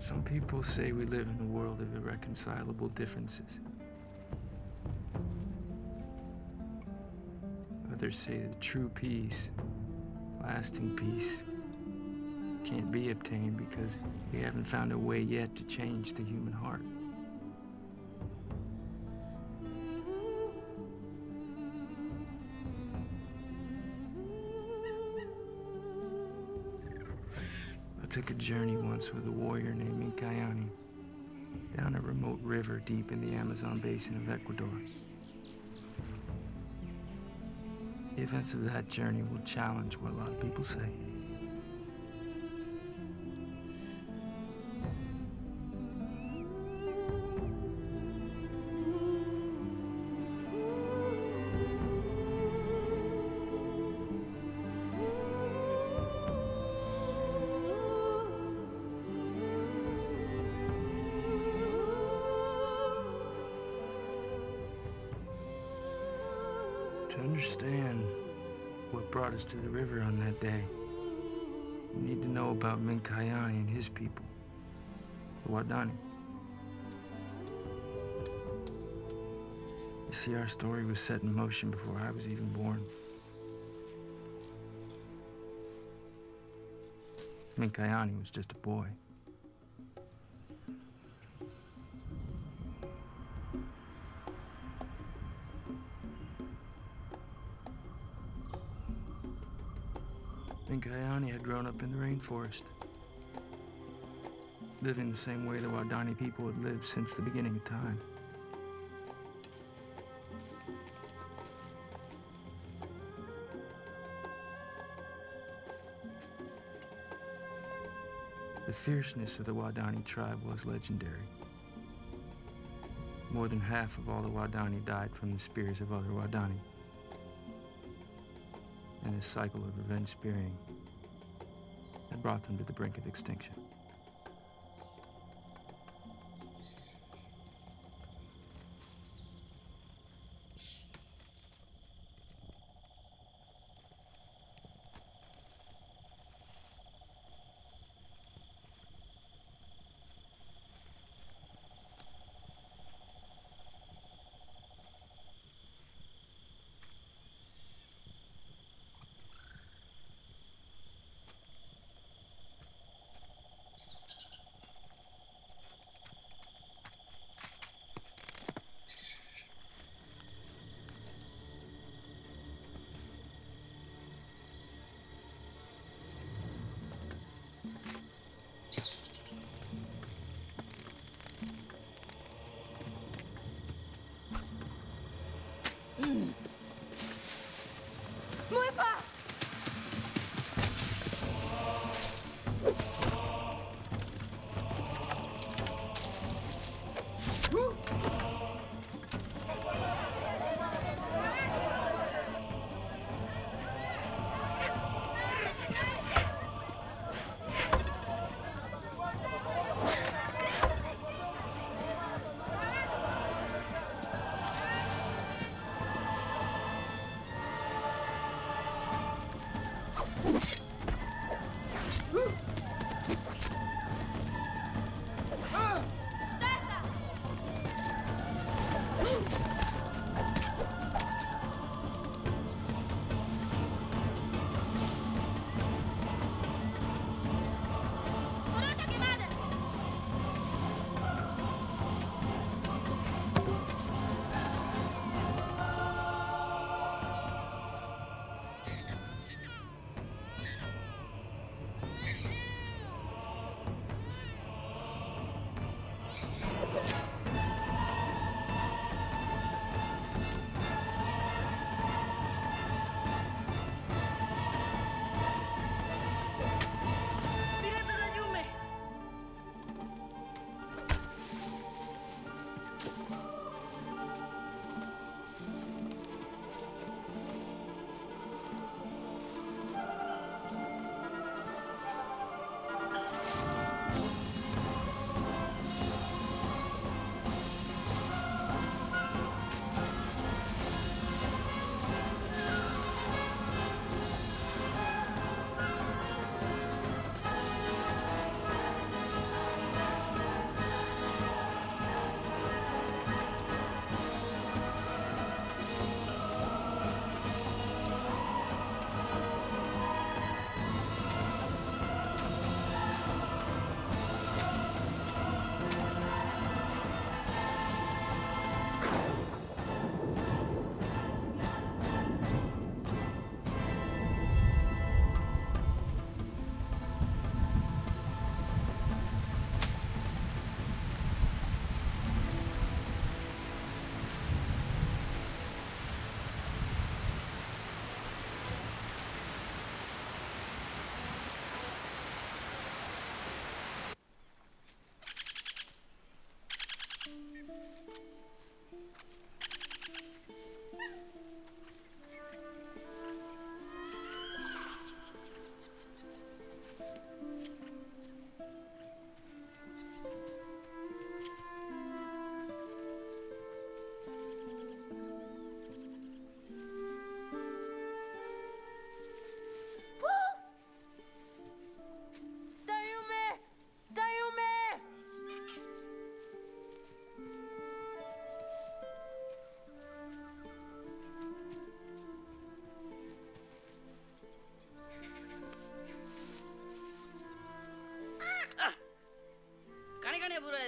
Some people say we live in a world of irreconcilable differences. Others say that true peace, lasting peace, can't be obtained because we haven't found a way yet to change the human heart. I took a journey once with a warrior named Minkayani down a remote river deep in the Amazon basin of Ecuador. The events of that journey will challenge what a lot of people say. To understand what brought us to the river on that day, we need to know about Minkayani and his people, the Wadani. You see, our story was set in motion before I was even born. Minkayani was just a boy. Minkayani had grown up in the rainforest, living the same way the Wadani people had lived since the beginning of time. The fierceness of the Wadani tribe was legendary. More than half of all the Wadani died from the spears of other Wadani. And this cycle of revenge spearing had brought them to the brink of extinction.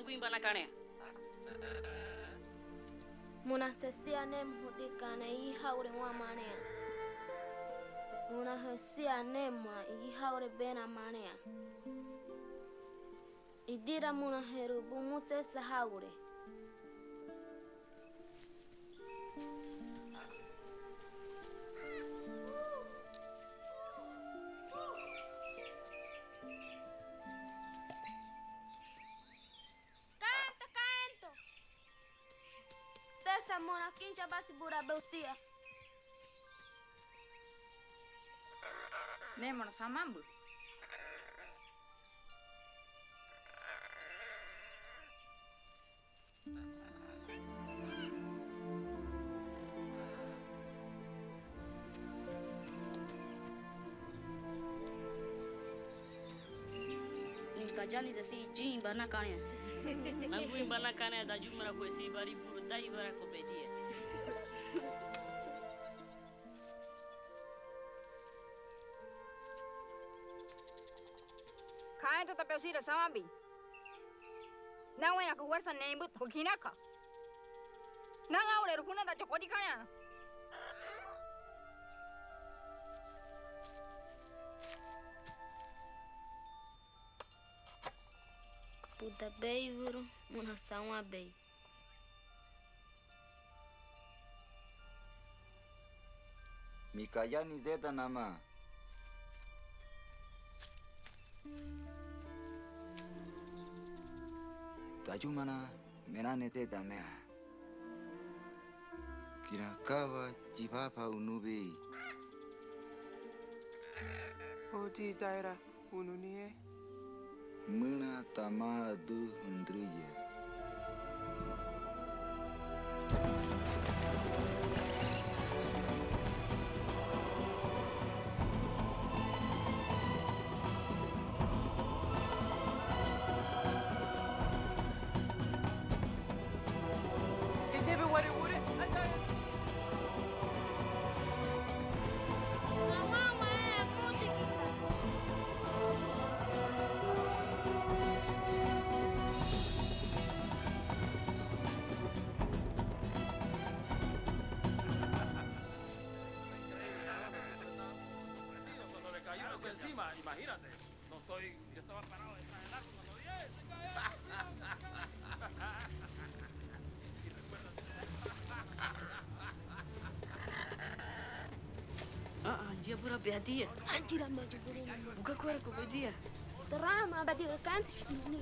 guimba na kane. Muna sesia nem hudikane I haure wa manea. Muna sesia nem muna I haure bena manea. Idira muna heru bumuse sa haure. Sesa mona kincha basi bura beusia. Ne mona samambu. Nikajani zesi jimba na kanya. Manguimba na kane da jumra ko si bari buru dai bara ko bedia. Kain to tapeu sida samambi. Na wena ko warsa nembut hokinaka. Na ngaure rukuna da chokodi kanya. Puta bei vuru muna sawa bei. Mikayani zeta nama. Tajumana menane teta mea. Kirakawa jipapa unubi. Odi daira ununie. Muna tama du hundriye. Encima, imagínate, no estoy, yo estaba parado detrás del arco cuando vi se Ah, dia pura bedia. Antira maju buru. Buka kuara ko bedia. Terama badi kanti ni.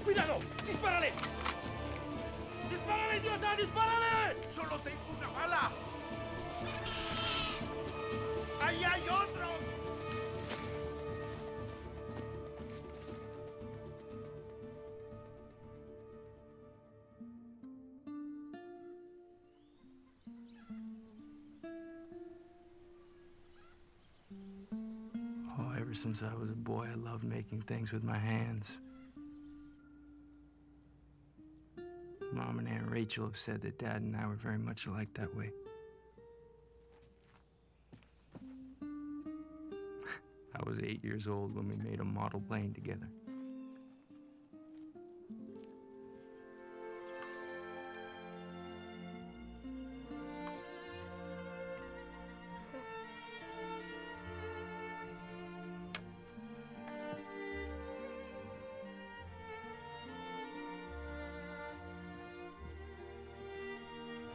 ¡Cuidado! ¡Dispárale! ¡Dispárale, idiota! ¡Dispárale! ¡Solo tengo una bala! ¡Ahí hay otros! Oh, ever since I was a boy, I loved making things with my hands. Mom and Aunt Rachel have said that Dad and I were very much alike that way. I was 8 years old when we made a model plane together.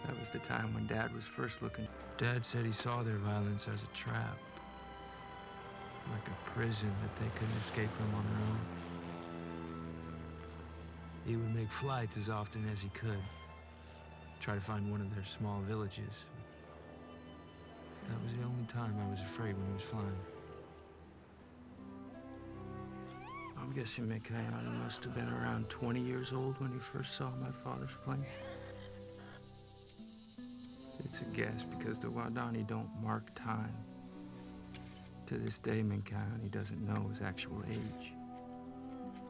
That was the time when Dad was first looking. Dad said he saw their violence as a trap, like a prison that they couldn't escape from on their own. He would make flights as often as he could, try to find one of their small villages. That was the only time I was afraid when he was flying. I'm guessing Mikayani must have been around 20 years old when he first saw my father's plane. It's a guess because the Wadani don't mark time. To this day, Mikayani doesn't know his actual age.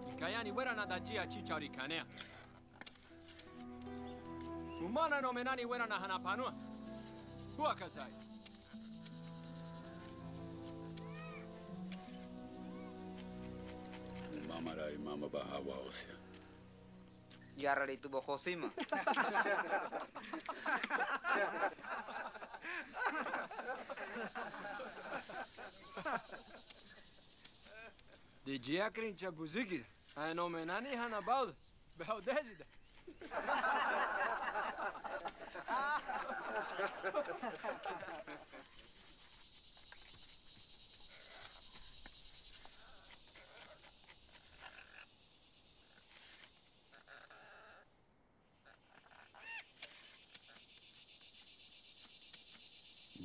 Mikayani wera na dajia chichauri kanea. Umana no menani wera na hanapanua. Hua kazai. mamara y mama bahawa osia. Yara itu bokosima. Di dia krincha buzikir. Ano menani hanabal. Behodezida.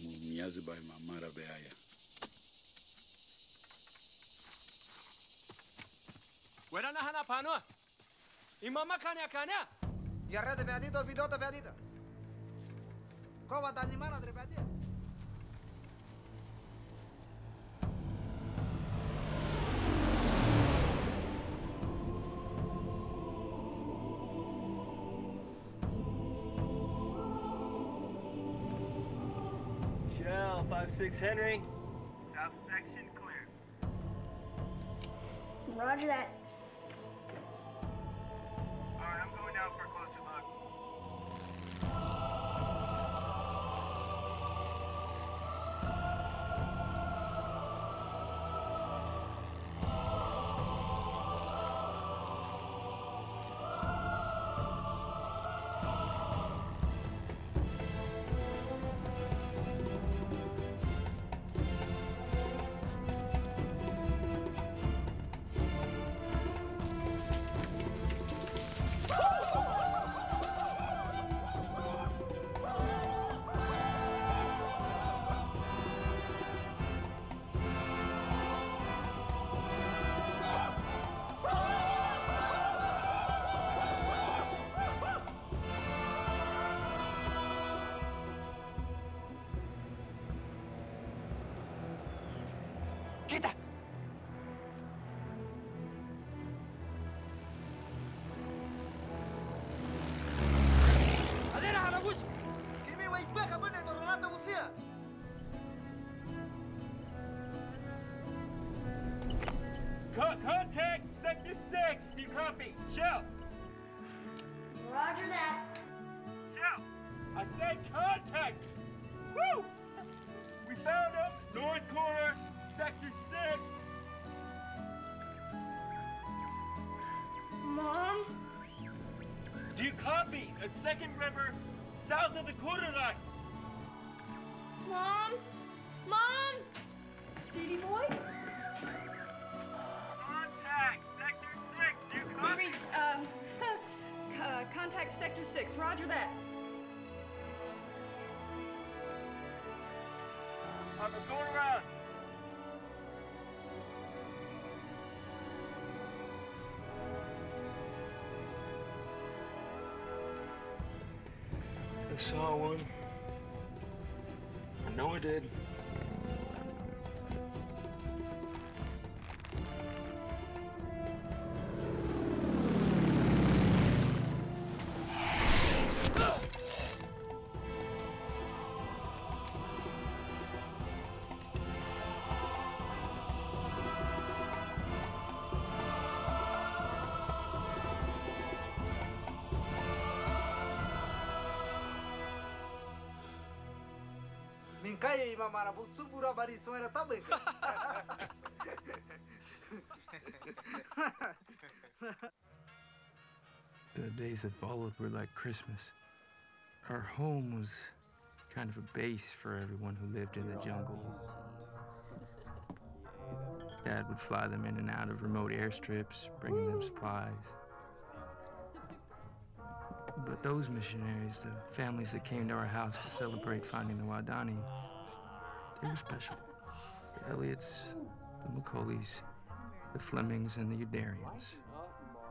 Miyazu by mamara beaya. Wera na hanapano. Imama kanya kanya. Yarra de pedito, pidota pedita. Kova tani mara de pedita. Shell 5-6 Henry. South section clear. Roger that. Alright, I'm going down for a closer look. Kita. Adera hanabush. Kimi wai baka bane tornado busia. Contact sector 6. Do you copy? Shell. Roger that. Shell. I said contact. Woo! We found him. North corner, sector 6. Mom? Do you copy? At Second River, south of the quarter line. Mom? Mom? Steedy boy? Contact sector 6. Do you copy? Contact sector 6. Roger that. I'm going around. I saw one. I know I did. Minkai mamara busubura bari suera tabek. The days that followed were like Christmas. Our home was kind of a base for everyone who lived in the jungle. Dad would fly them in and out of remote airstrips, bringing them supplies. But those missionaries, the families that came to our house to celebrate finding the Wadani, they were special. The Elliots, the McCauleys, the Flemings, and the Udarians.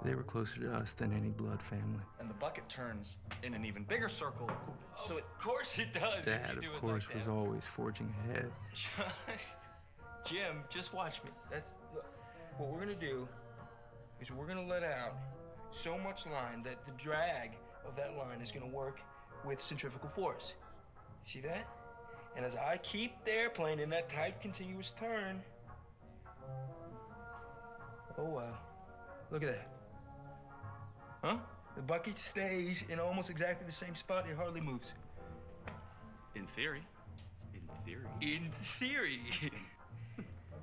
They were closer to us than any blood family. And the bucket turns in an even bigger circle, so of course it does. Dad, of course, was always forging ahead. Jim, just watch me. Look, what we're gonna do is we're gonna let out so much line that the drag of that line is gonna work with centrifugal force. See that? And as I keep the airplane in that tight, continuous turn, oh wow. Look at that. Huh? The bucket stays in almost exactly the same spot. It hardly moves. In theory. In theory. In theory.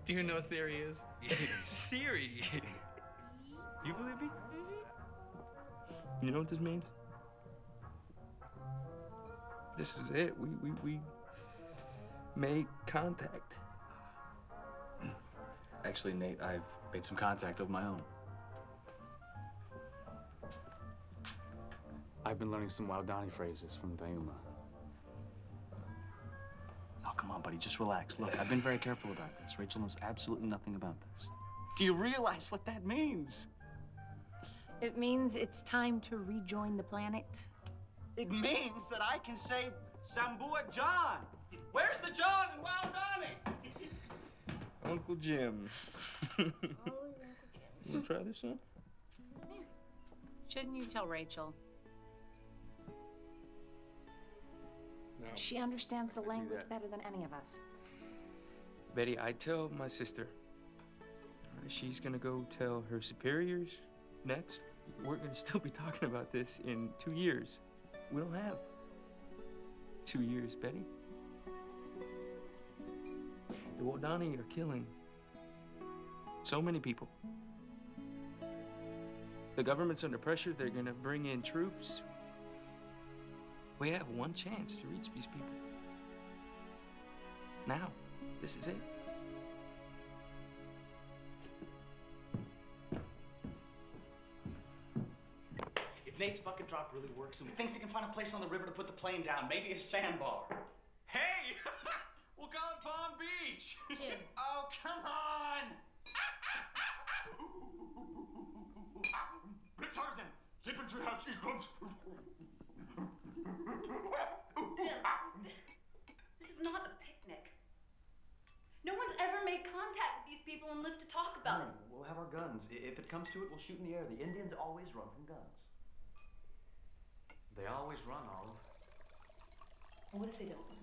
Do you know what theory is? Theory. You believe me? You know what this means? This is it. We made contact. Actually, Nate, I've made some contact of my own. I've been learning some Waodani phrases from Dayuma. Oh, come on, buddy, just relax. Look, I've been very careful about this. Rachel knows absolutely nothing about this. Do you realize what that means? It means it's time to rejoin the planet. It means that I can say Sambua John. Where's the John in Waodani? Uncle Jim. You wanna try this one? Shouldn't you tell Rachel? No. She understands the language better than any of us. Betty, I tell my sister. She's gonna go tell her superiors next. We're gonna still be talking about this in 2 years. We don't have 2 years, Betty. The Waodani are killing so many people. The government's under pressure. They're gonna bring in troops. We have one chance to reach these people. Now, this is it. If Nate's bucket drop really works, and he thinks he can find a place on the river to put the plane down, maybe a sandbar. Hey! We'll call it Palm Beach! Jim. Oh, come on! Tarzan, keep in treehouse, he comes. Jim, this is not a picnic. No one's ever made contact with these people and lived to talk about it. We'll have our guns. If it comes to it, we'll shoot in the air. The Indians always run from guns. They always run, Olive. And what if they don't run?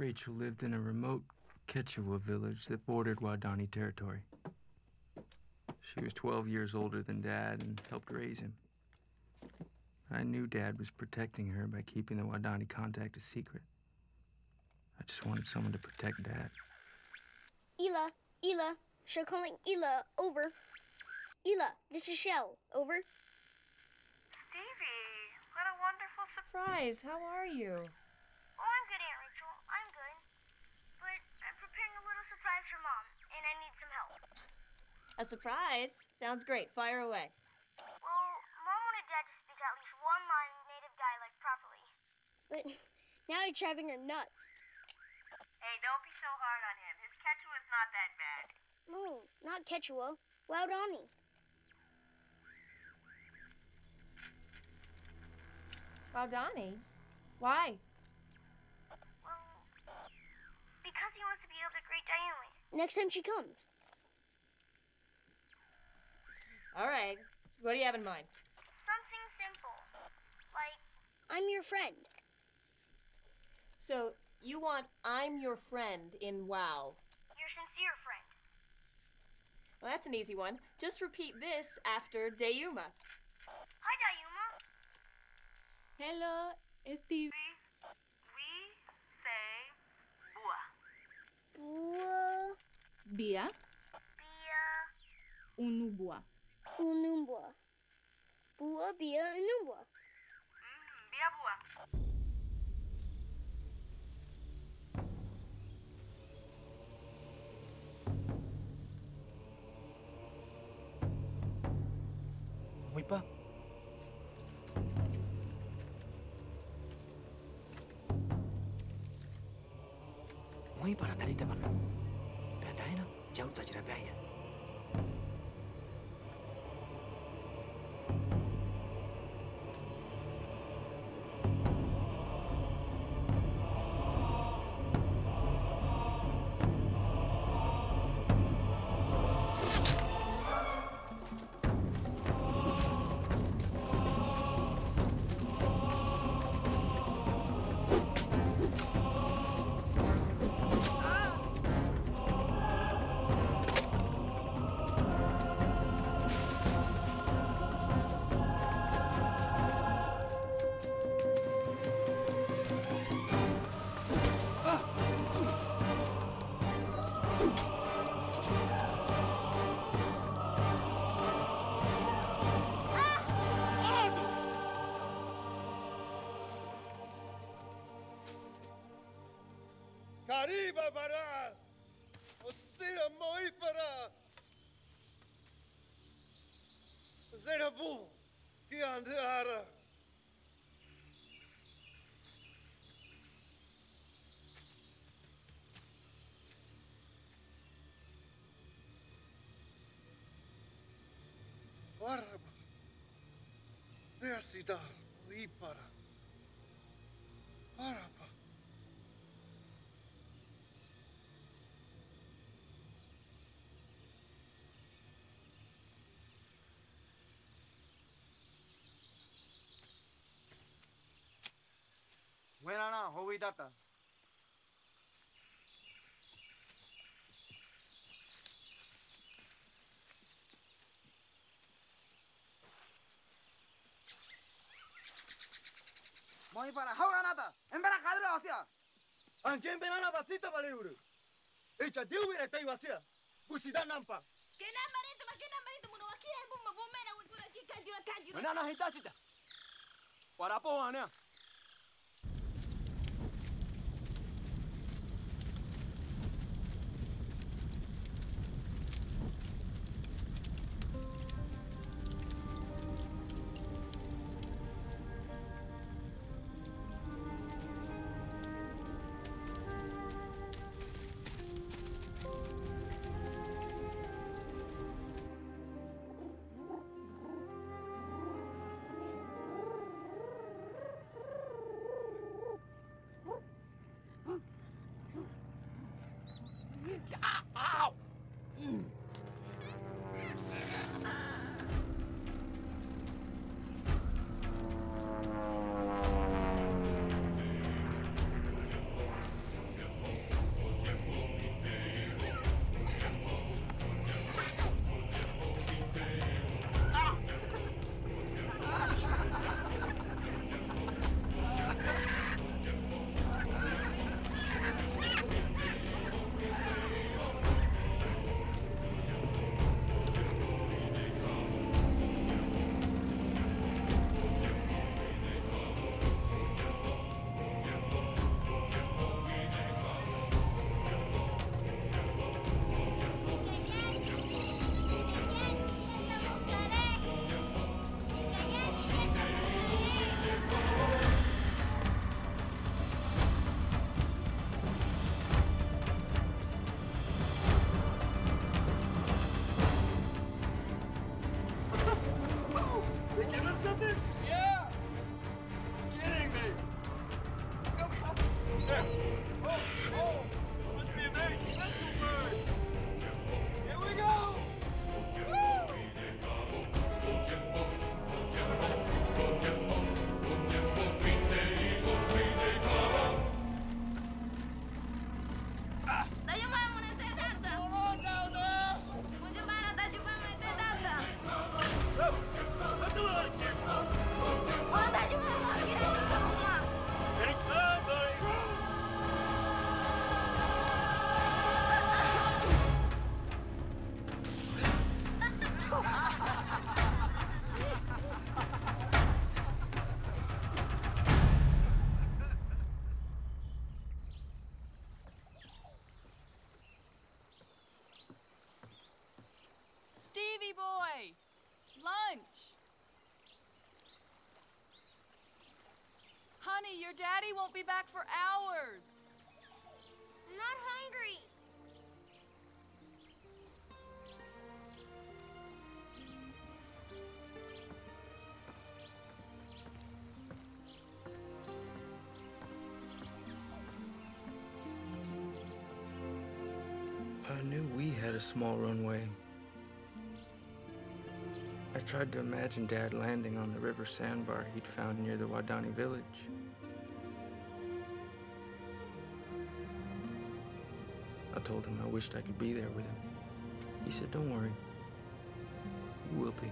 Rachel lived in a remote Quechua village that bordered Waodani territory. She was 12 years older than Dad and helped raise him. I knew Dad was protecting her by keeping the Waodani contact a secret. I just wanted someone to protect Dad. Ela, Shell calling Ela, over. Ela, this is Shell, over. Stevie, what a wonderful surprise. How are you? Oh, I'm good, Aunt Rachel. I'm good. But I'm preparing a little surprise for Mom, and I need some help. A surprise? Sounds great. Fire away. Well, Mom wanted Dad to speak at least one line in native dialect properly. But now he's driving her nuts. Hey, don't be so hard on him. His Quechua's not that bad. No, not Quechua. Waodani. Waodani? Why? Well, because he wants to be able to greet Diane next time she comes. All right. What do you have in mind? Something simple. Like, I'm your friend. So, you want I'm your friend in WoW? Your sincere friend. Well, that's an easy one. Just repeat this after Deuma. Hi, Diuma. Hello, Steve. We say bua. Bua. Bia. Bia. Unubua. Unumbua. Bua, bia, unumbua. Bia bua. Muy pa. Muy para karita mana. Pandai na, jauh saja rabaya. Arriba para! Osira moi para! Zera bu! Kiandara! Waraba! Beasida! Ipara! Waraba! Buena na, hobi data. Moi para haura nada. Embera kadra asia. Anjem benana basita baleuru. Echa diubire tai wasia. Busida nampa. Kenambarito muno wakira mbumma bumena wulkura kajura. Nana hitasita. Warapo wana. give us something? Yeah! Kidding me! There. Oh! Must be a very special bird. Here we go! Tayo ba mo na tayo data? Mucho para tayo ba mo tayo data? Wala tayo ba mo tirando ka mo? Anytime, buddy. Stevie boy! Lunch! Honey, your daddy won't be back for hours. I'm not hungry. I knew we had a small runway. I tried to imagine Dad landing on the river sandbar he'd found near the Wadani village. I told him I wished I could be there with him. He said, "Don't worry. You will be."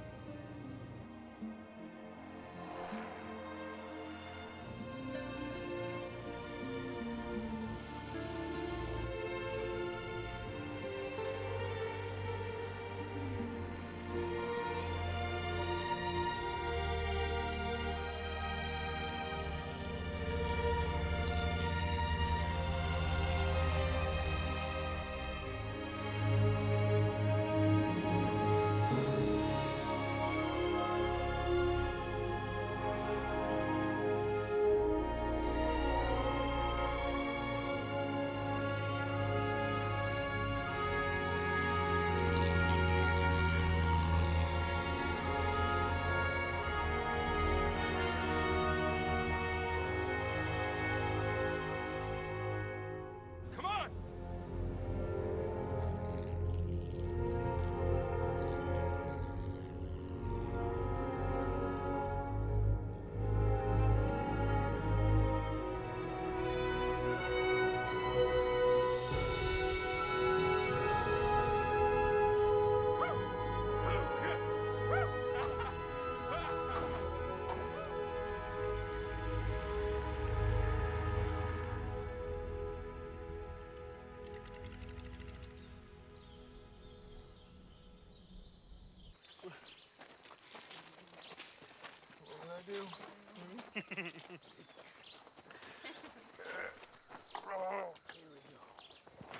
Come on!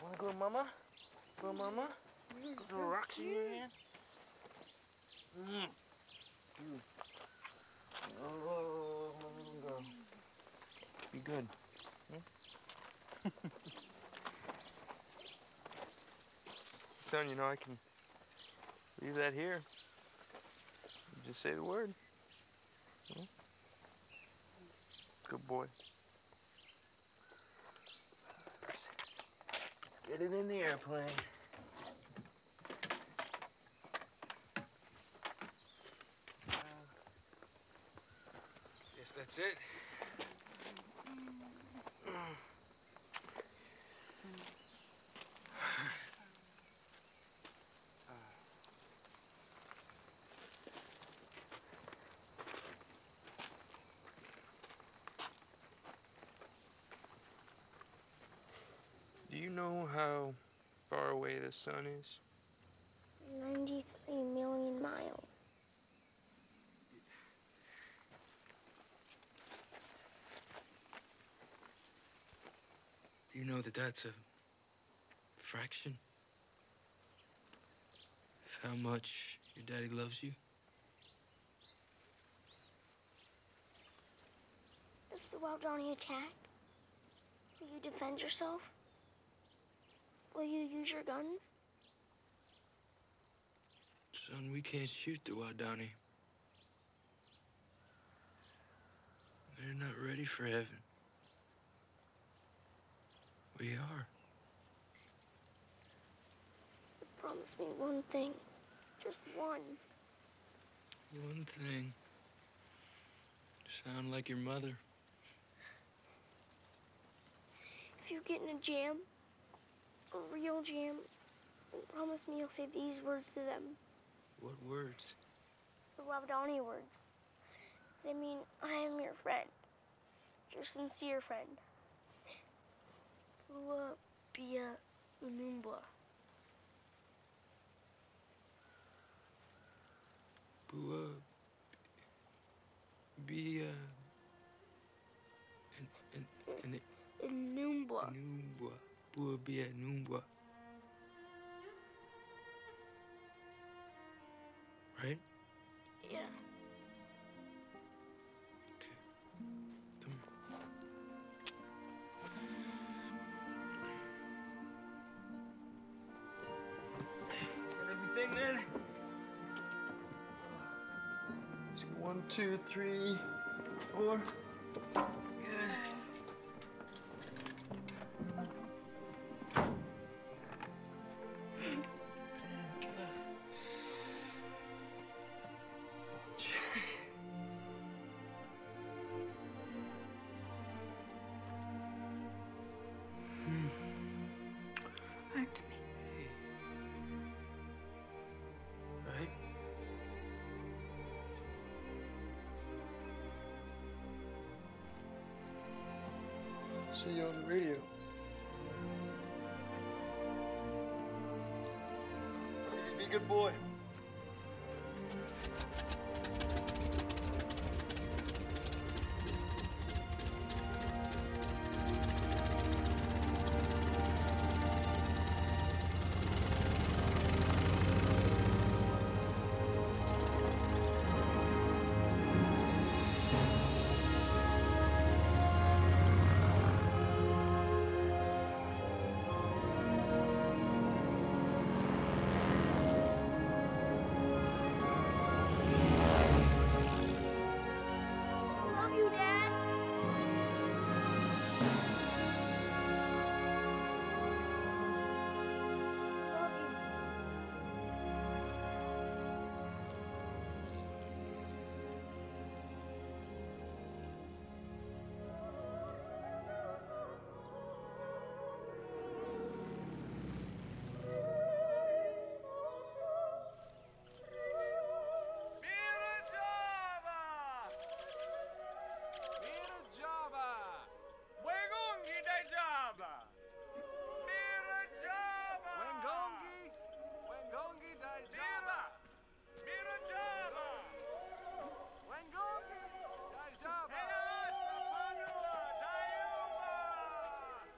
Wanna go, Mama? Go, Mama? Go throw rocks in your hand? Oh, my little girl. Be good. Son, you know, I can leave that here. You just say the word. Good boy. Let's get it in the airplane. Guess that's it. Do you know how far away the sun is? 93 million miles. Do you know that that's a fraction of how much your daddy loves you? If the Wadani attack, will you defend yourself? Will you use your guns? Son, we can't shoot the Wadani. They're not ready for heaven. We are. Promise me one thing. Just one. One thing. Sound like your mother. If you get in a jam, a real jam, promise me you'll say these words to them. What words? The Waodani words. They mean, I am your friend. Your sincere friend. Bua Bia Unumbwa. Bua Bia Unumbwa. Numbwa. Bua Bia Numbwa. Right? Yeah. Everything then? Let's go 1, 2, 3, 4. Good. Back to me. Right? See you on the radio. Be a good boy. Love you, Dad. Love you.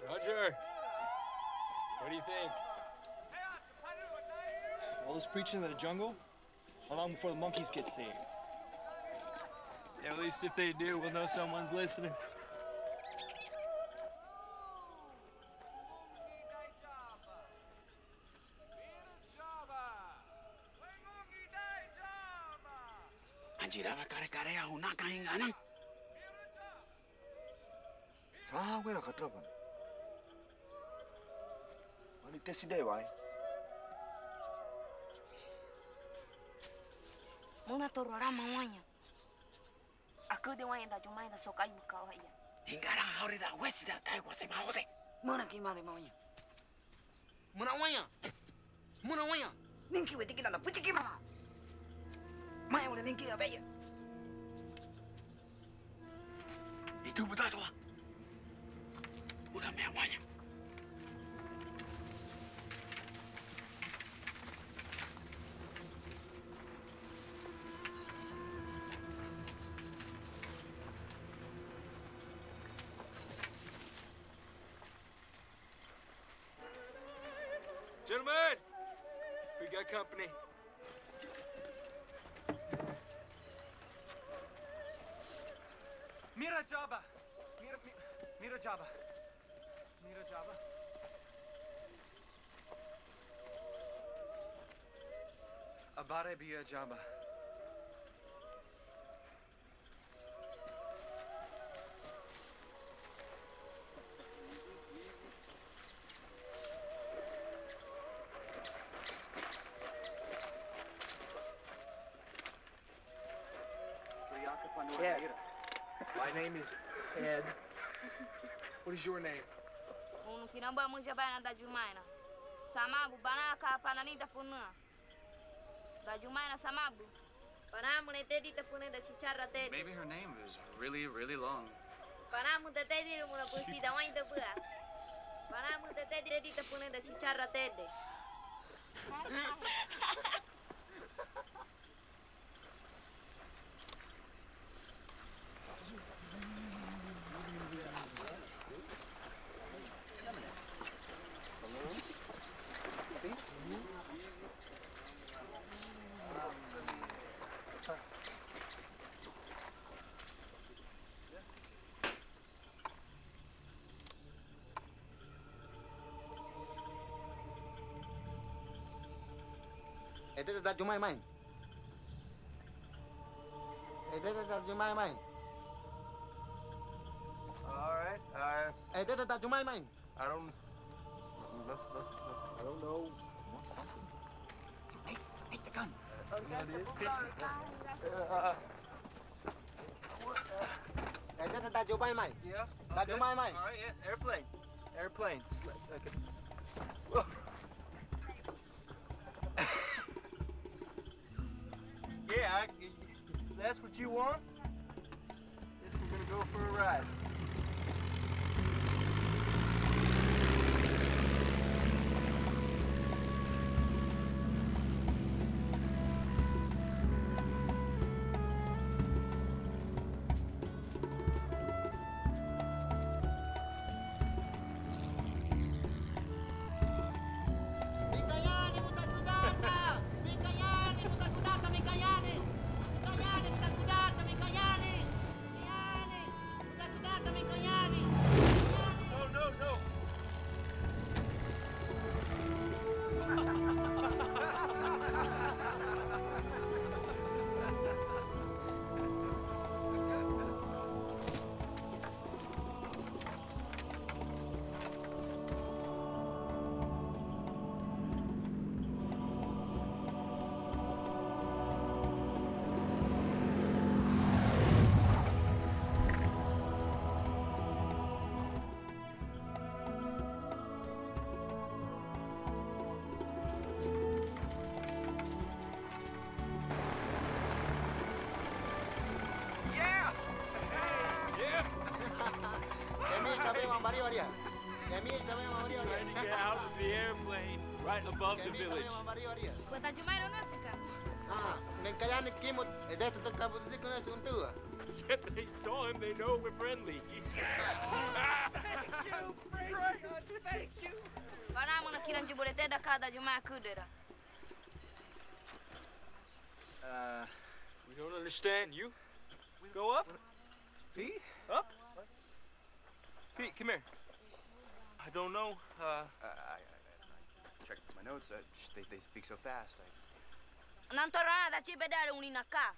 Roger. What do you think? All this preaching in the jungle? How long before the monkeys get saved? At least if they do, we'll know someone's listening. Anjiraba kare-kare a una kahinganan. Sa wera katrapan. Wali tesi dai wai. Muna torora mawanya. Aku de wanya da jumai da sokai bukau haya. Hingara hauri da wesi da tai wase mahode. Mana kima de maunya. Muna wanya. Muna wanya. Ninki weti kina da puti kima. Mai ule ninki abeya. Itu buta tua. Udah mewahnya. Gentlemen, we got company. Mira Jabba. Mira Jabba. Mira Jabba. Abare Bia Jabba. Ed. My name is Ed. What is your name? Kinamba mujabana da Jumaina. Samabu banaka pananita funua. Da Jumaina samabu. Panamu ne tedi te fune da chicharra tedi. Maybe her name is really, really long. Panamu te tedi muna pusi da wine te bua. Panamu te tedi te fune da chicharra tedi. This is that Jumai mine. This is that Jumai mine. All right. This is that Jumai mine. I don't know. Want something? Make the gun. This is that Jumai mine. Yeah. That Jumai mine. All right. Yeah. Airplane. Yeah, that's what you want? Guess we're gonna go for a ride. Trying to get out of the airplane right above the village. Yep, they saw him, they know we're friendly. Thank you. Panamuna kiran jibulete da kada Jumai kudera. We don't understand. You go up? Pete? Up? Pete, come here. I don't know. I checked my notes. They speak so fast. Nantorana da cibedare uninaka.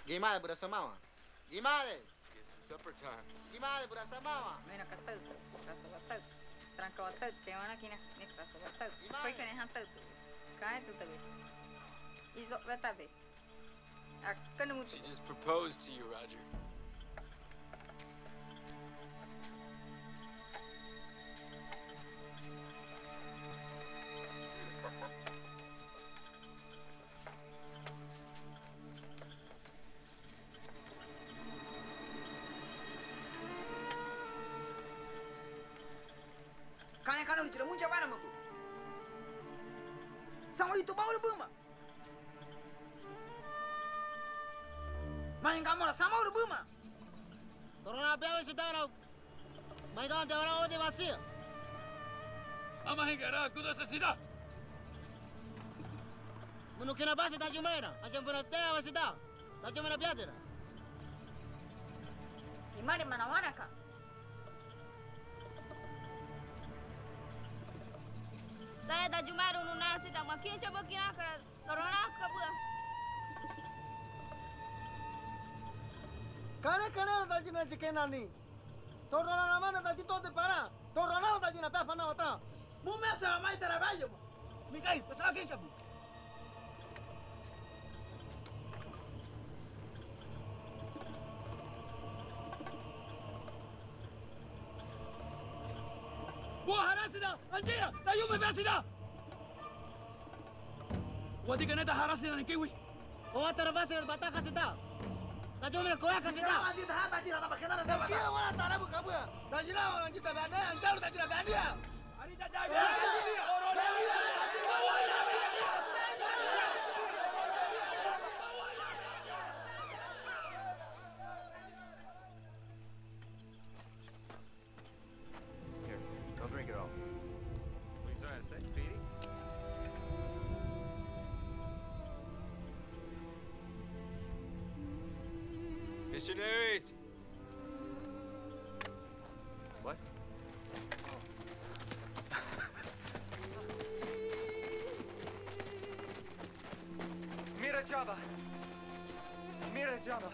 Gimana budak samawa? Gimana? It's supper time. Gimana budak samawa? Mena katat, raso katat. Tranca katat, que van aquí na raso katat. Foi que nem hatat. Cai tu tabe. Iso betabe. Akanu. She just proposed to you, Roger. Kana ulichira munja bana maku. Sama itu bawa buma. Main kamu lah sama udah buma. Torona bewa si tara. Mai don tara ode vasia. Ama hingara kuda sesida. Menukina basi da Jumaina. Ajam pernah tewa si da. Da Jumaina biadera. Di mana kah? Saya da Jumai unu nasi da makin coba kina kara torona kabua. Kane da jina cikena ni. Torona nama da jito te para. Torona da jina pa pana otra. Mume sa mai trabalho. Mikai, pessoal quem chabu. Besida! Anjia! Tayume Besida! Wadi kaneta harasina ni kiwi. Owa terabasi bataka sita. Tayume koya kasita. Anjia dah tajira na bakena sa bata. Kia wala tarabu kabuya. Tajira wala kita bana, anjaru tajira bania. Ari jaja. Here, don't drink it all. What are you trying to say, Petey? Missionaries! What? Mira Java. Mira Java.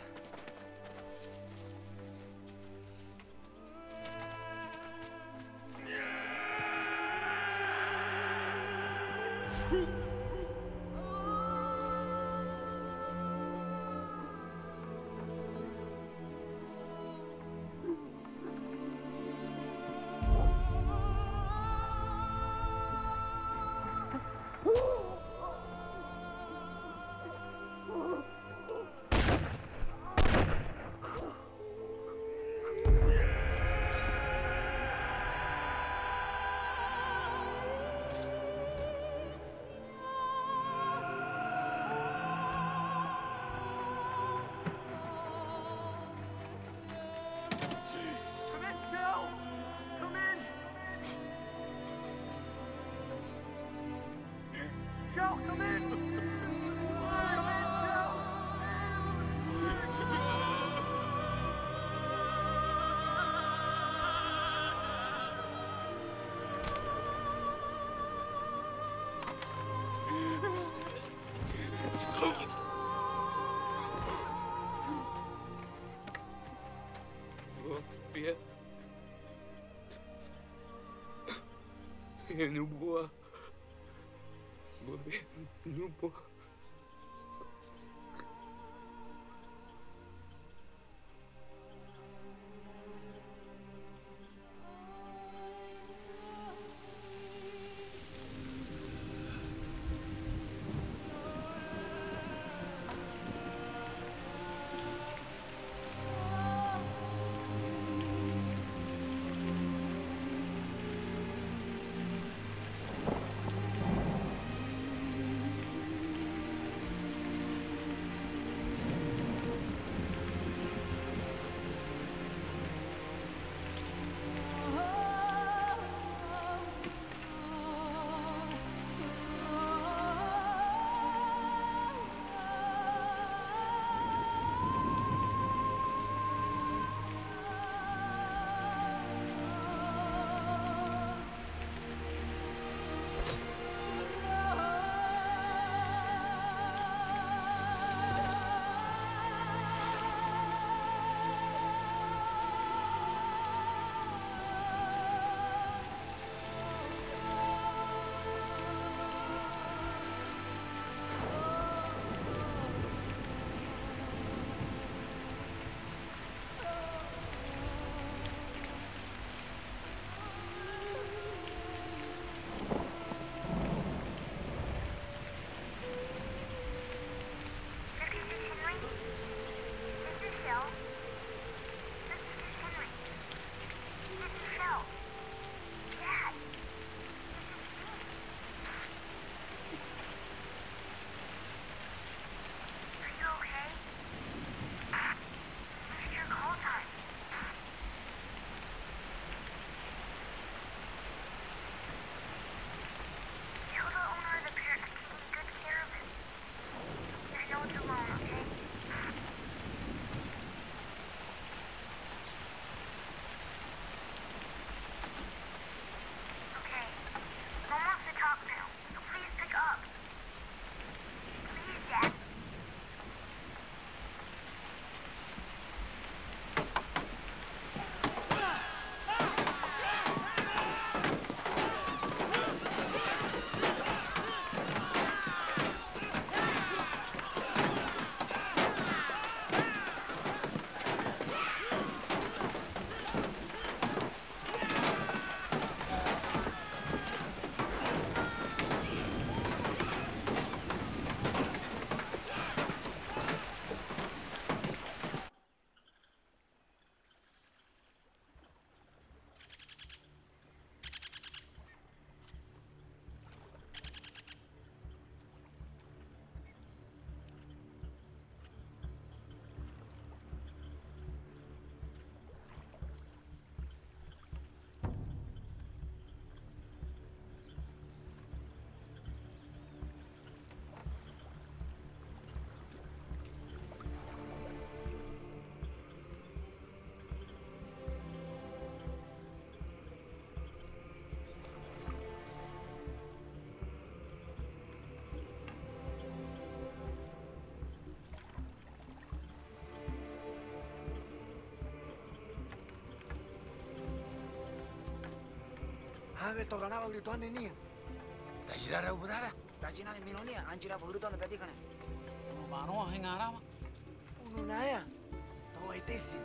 Bien. Nous bois. Nous bois. Ave tornava gritando ni. Da girare ubudada. Da girare mironia, anjira gritando pedicane. No mano hengarama. Unu naya. Tawa itesi.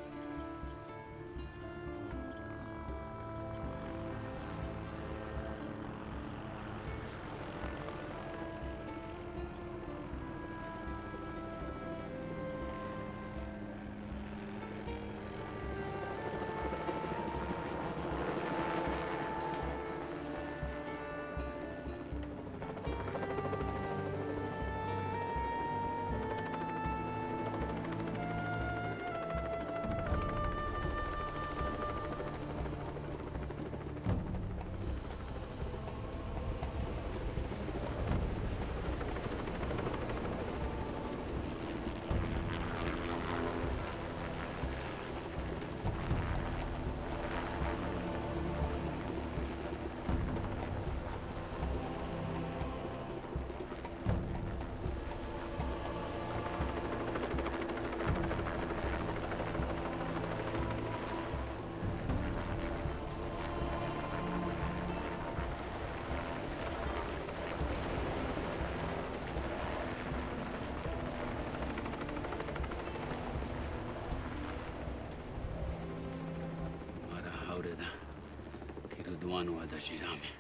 Duano ada girame.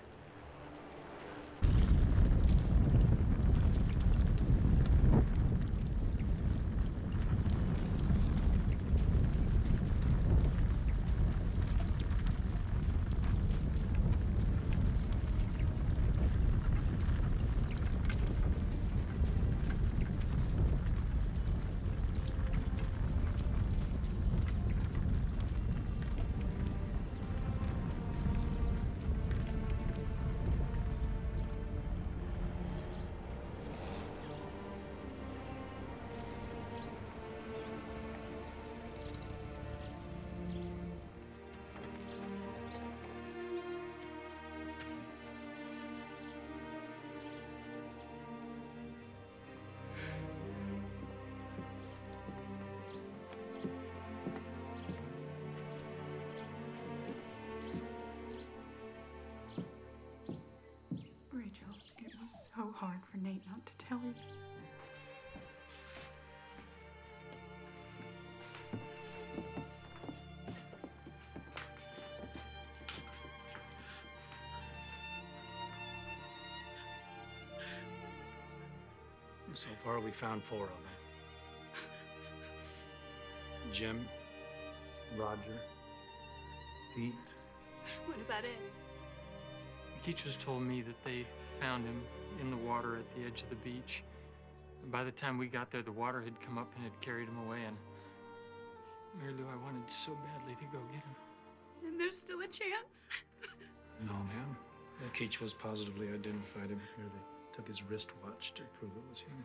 So hard for Nate not to tell you. So far, we found 4 of them. Jim, Roger, Pete. What about Ed? He just told me that they found him in the water at the edge of the beach. And by the time we got there, the water had come up and had carried him away, and Mary Lou, I wanted so badly to go get him. And there's still a chance? No, ma'am. Keach was positively identified him here. They took his wristwatch to prove it was him.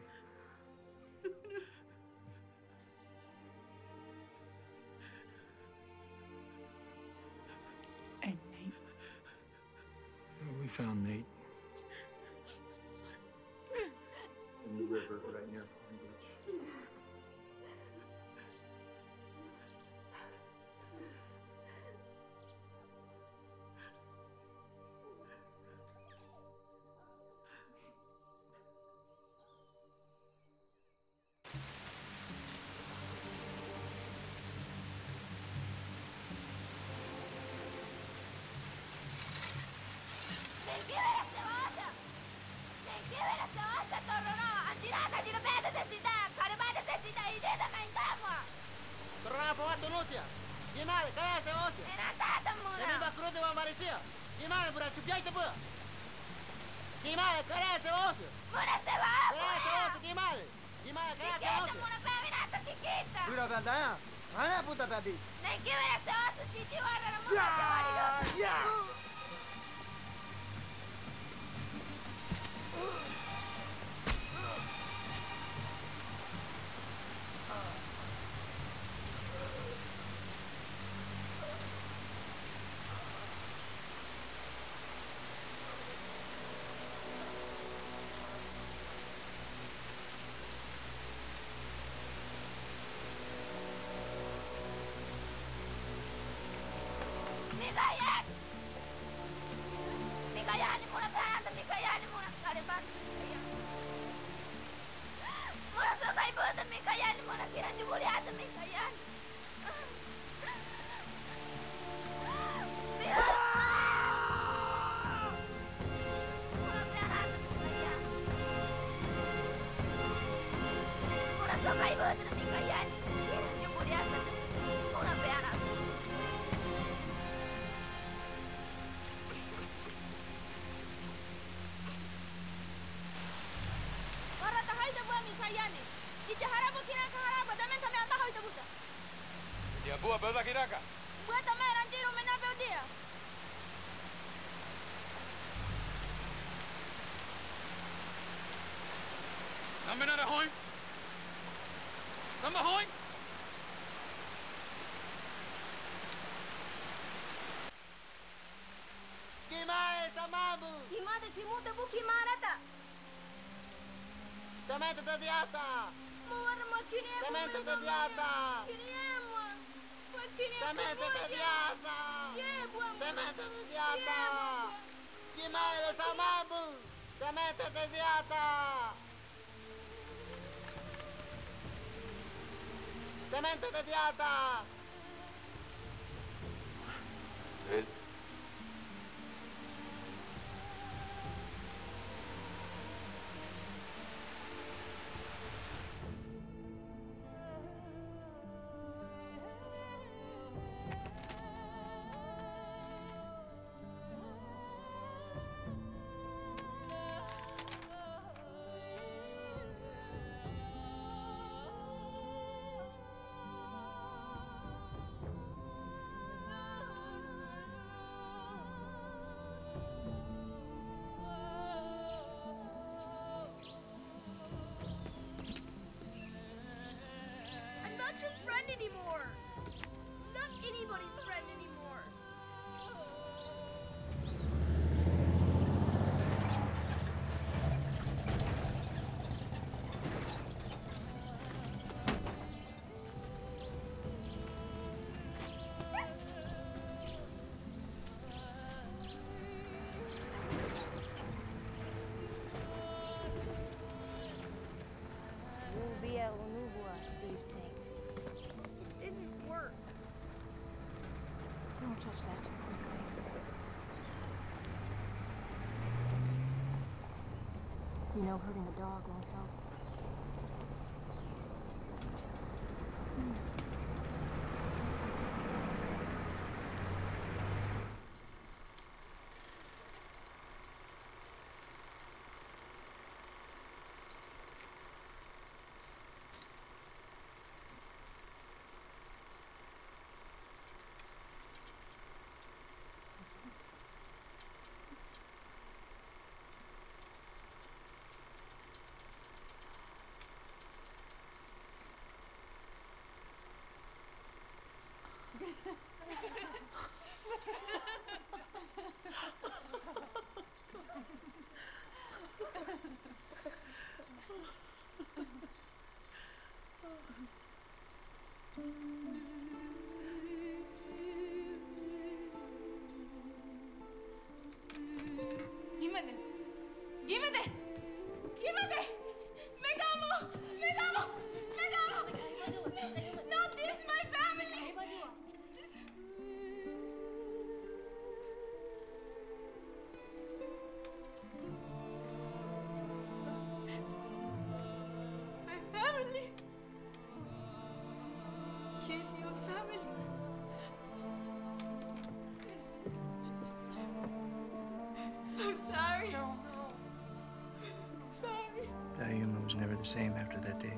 And Nate? We found Nate in the river right near Palm Beach. Gimana? Kaya sa osya? Enatata muna! Dami ba krudo wa Marisya? Gimana pura chupyay te ba? Gimana? Kaya sa osya? Muna se va! Kaya sa osya gimana? Gimana? Kaya sa osya? Muna peminata kikita! Pura bandaya? Ana puta padi. Neng gimana se osya chichi warra na muna chawari do? Ya! Mikayan, muna kinanjubuliata, Mikayan. Muna sakay ba ito na Mikayan? Kinanjubuliata, muna beanak. Para tahay da buah Mikayan eh. Ija harap kinaka harap, damen kami ang tahoy da buta. Dia buah bela kiraka. Buat tamen anjiro menapel dia. Namen ada hoin. Nama hoin. Kimae samabu. Kimada simuta bu kimarata. Tamenta tadiata. Mawar makini. Tamenta tadiata. Kiniema. Makini. Tamenta tadiata. Tamenta tadiata. Kimae samabu. Tamenta tadiata. Tamenta tadiata. I'm not your friend anymore. Not anybody's friend anymore. Nubia unubua, Steve Saint. It didn't work. Don't touch that too quickly. You know hurting the dog won't help. Gimana? Gimana? Gimana? Megamo! Megamo! Megamo! Not this, my family! My family! Keep your family! I'm sorry. No. I'm sorry. Dayuma was never the same after that day.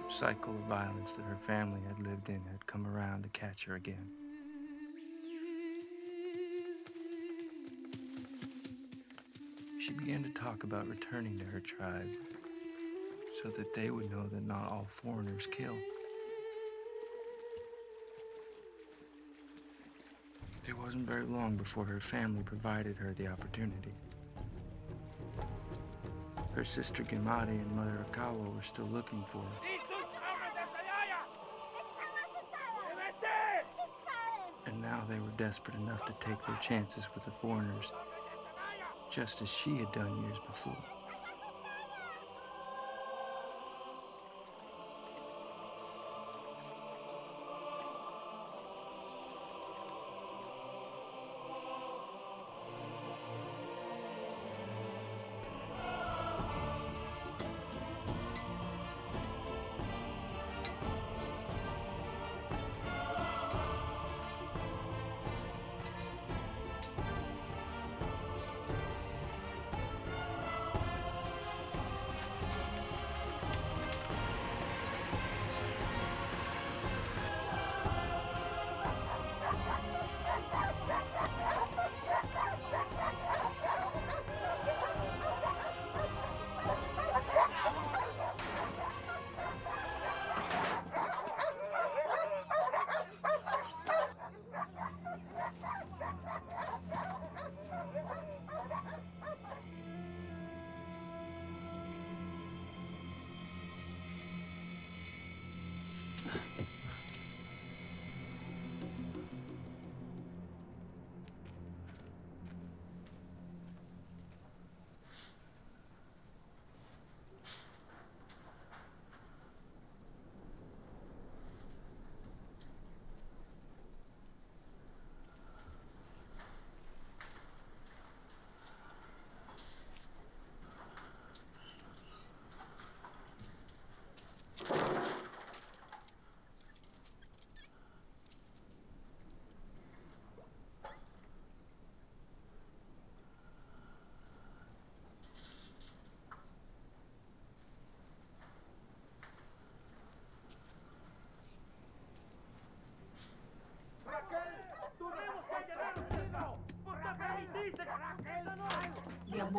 The cycle of violence that her family had lived in had come around to catch her again. She began to talk about returning to her tribe so that they would know that not all foreigners kill. It wasn't very long before her family provided her the opportunity. Her sister Gimari and Mother Akawa were still looking for her. And now they were desperate enough to take their chances with the foreigners, just as she had done years before.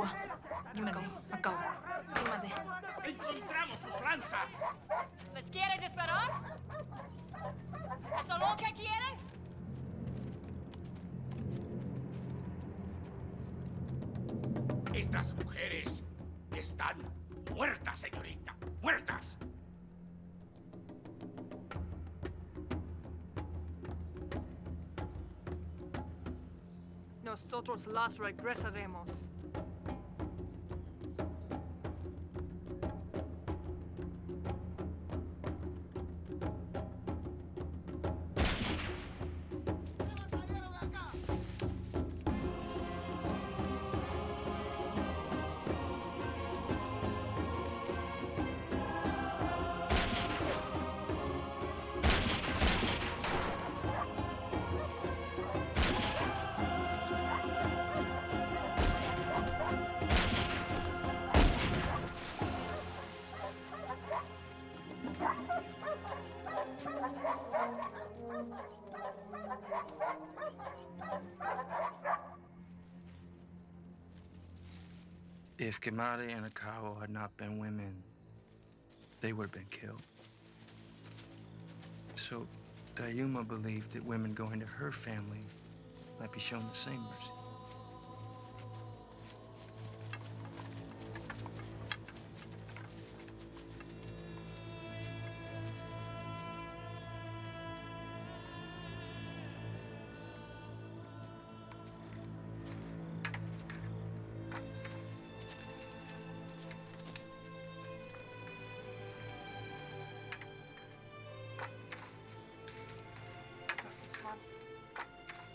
buah. Gimana? Acabo. Gimana? Encontramos sus lanzas. ¿Les quiere disparar? ¿Esto lo que quiere? Estas mujeres están muertas, señorita. ¡Muertas! Nosotros las regresaremos. If Kimari and Akao had not been women, they would have been killed. So Dayuma believed that women going to her family might be shown the same mercy.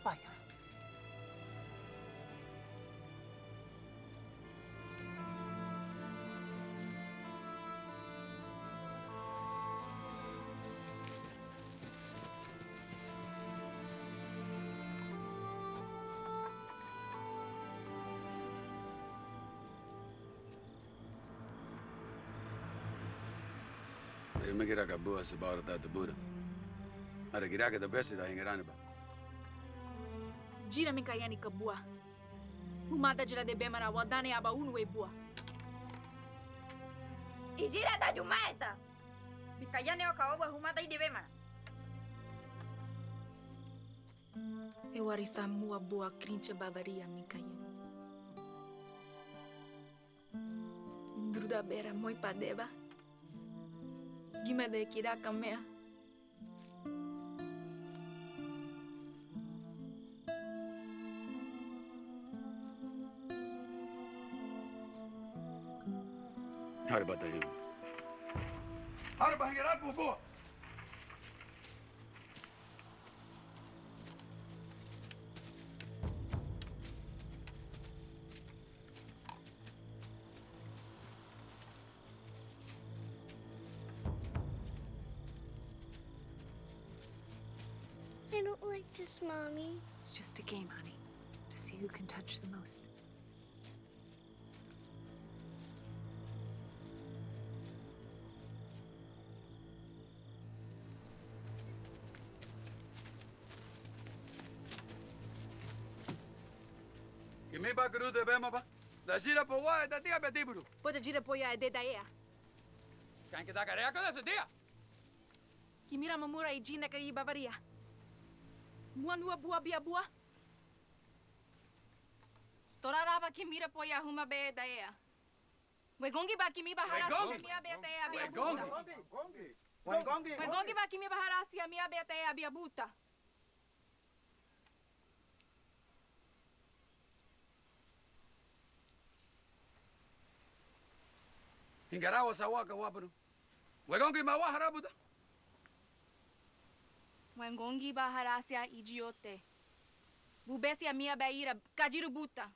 Vaya. Eu me kira ka bua se bawa ta bura. Ada kira ka besi da ingirani ba. Gira mikayani ka buah. Humada jira de bemara wadane aba unwe buah. Ijira da jumaeta. Mikayani okaoba humada ide bemara. Eu arisa mua buah krinche babaria mikayani. Druda bera moi padeba. Gima de kira kamea. Hari batayin. Hari bahangirat bubu. I don't like this, Mommy. It's just a game, honey, to see who can touch the most. Kimi ba kuru de bema ba? Da shira po wa da tia betiburu. Pode gira poia e de daea. Kan kita karea ko da se dia. Kimira mamura e gina kari bavaria. Muanua buah bia buah. Toraraba kimira poia huma be daea. Wegongi ba kimi bahara mia be daea bia buta. Wegongi ba kimi bahara sia mia be daea bia buta. Ingarawa sawaka wapuru. Wegongi ma wa harabuda. Wengongi baharasia idiote. Bubesia mia beira kajiru buta.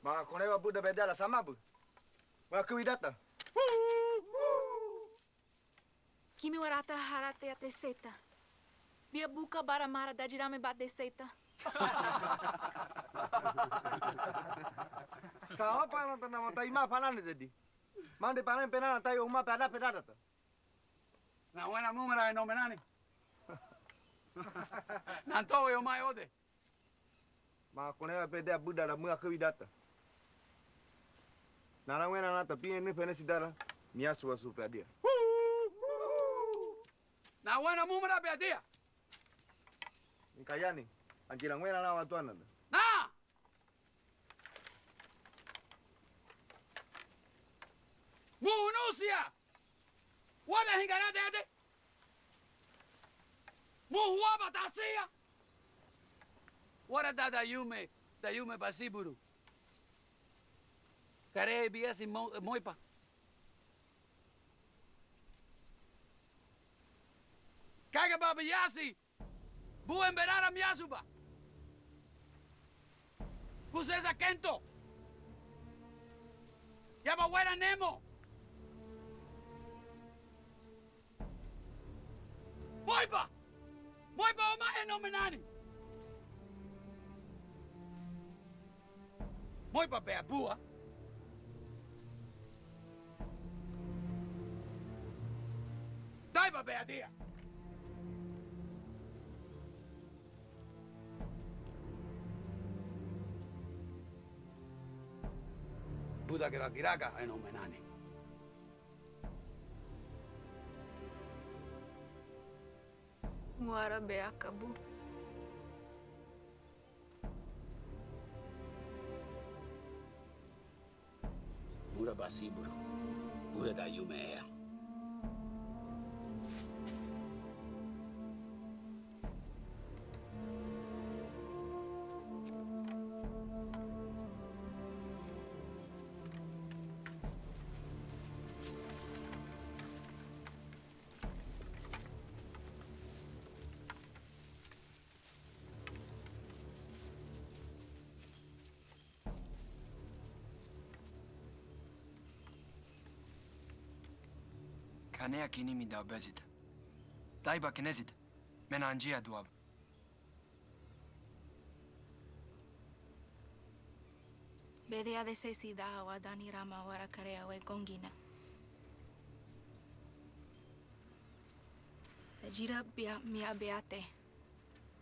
Ma konewa buda bedala sama bu. Wa kuidata. Kimi warata harate ate seta. Bia buka bara mara da dirame bate seta. Sawa panan ta nama ta ima panan jadi. Mande panan penana ta yo uma peda peda ta. Na wana mumera no menani. Nanto yo mai ode. Ma konewa bedea buda la mua kuidata. Nana wena na tapi ni pene sidara. Miasu wa super dia. Na wena mumara be dia. Nkayani. Anjira wena na watu anada. Na! Muhunusia! Wala hingara dede! Muhua batasia! Wala da yume basiburu. Kare biasi moipa. Kaga baba yasi! Buen berara miasuba! Kusesa kento! Yaba wera nemo! Moipa! Moipa o mae no menani! Moipa bea bua! Daiba bea dia! Buda que la tiraca ay no menani. Muara beakabu. Mura basiburo. Mura da yumea. Kanea kini mi da bezit. Taiba kinezit. Menanjia duab. Bedea de sesida wa dani rama wara karea we gongina. Jira bia mia beate.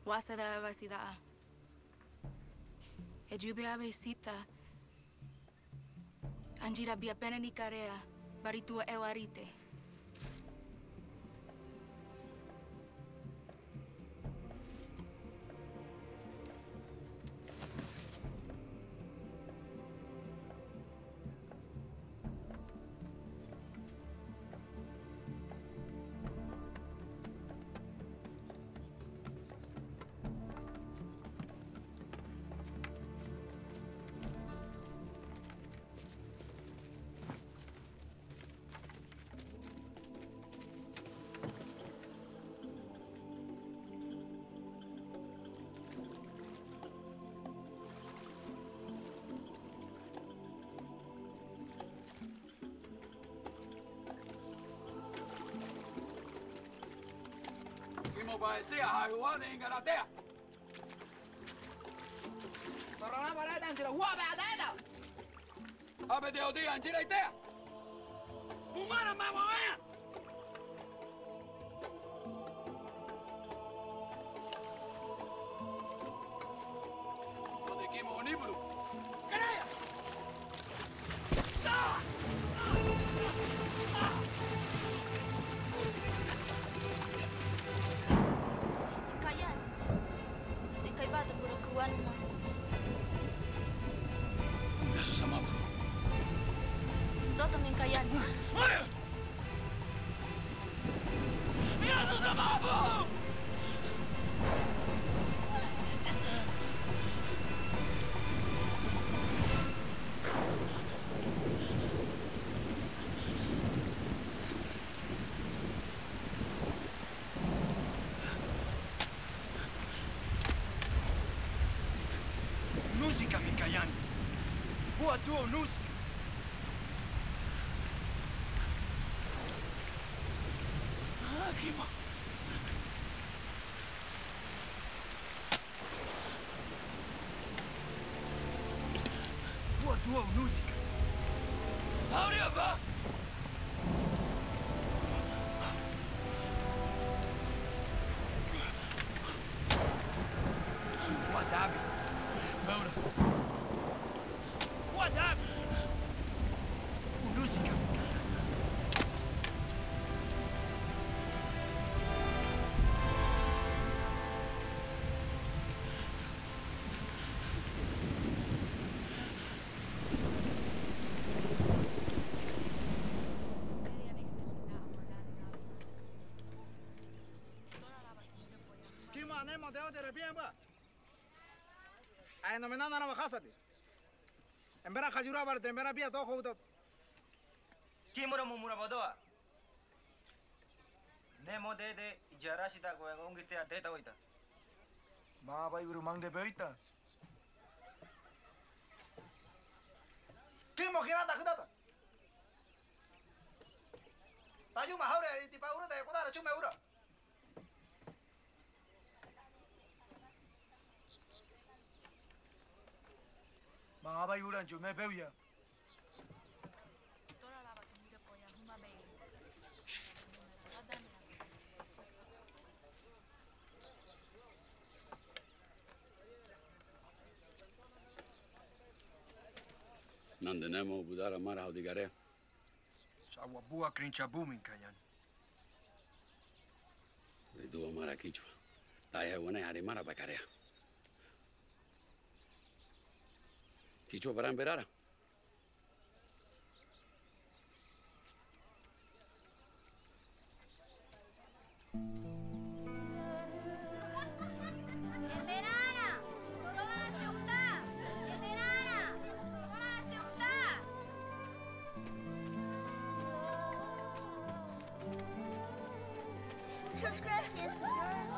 Wasa da vasida. Ejubea besita. Anjira bia pena ni karea. Baritua ewarite. Parecía Haiwan en Galatea. Torona para dentro, guape adena. Abe de odia anjira itea. Umara mama vaya. Donde quimo unibru. Querea. Kayan. Di kay bata puro kuwan mo. Eso sama. Toto min kayan. Eso sama. Música, Mikayan. Boa tua música. Aqui, mano. Boa tua música. Auriava! Wadabi. Laura. Wadabi. nemo de otere bien ba. Ay no menana na khasabi. Embera khajura bar de mera bia to khouda. Kimura mumura bodoa. Nemo de jarashita go ngongite a data oita. Ma bai uru mang de beita. Kimo kirata kudata. Tayu ma haure ti pa ura de kudara chume ura. Ma bai ura chume beuya. Nande nemo budara mara o digare. Sawa bua krincha booming kayan. Ridu mara kichwa. Daya wana hari mara bakarea. Kichwa para emberara. Muchas gracias, señores.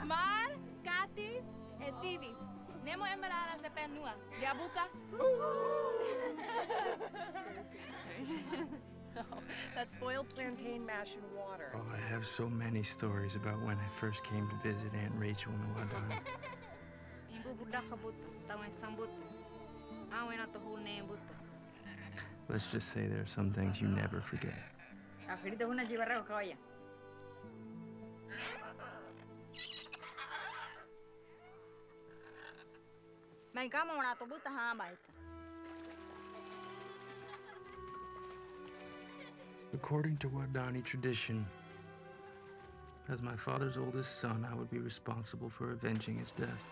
Mar, Katy, e Tibi. Nemo emeraldas de penua. Yabuka. That's boiled plantain mash and water. Oh, I have so many stories about when I first came to visit Aunt Rachel in the Wadani. Let's just say there are some things you never forget. According to Wadani tradition, as my father's oldest son, I would be responsible for avenging his death.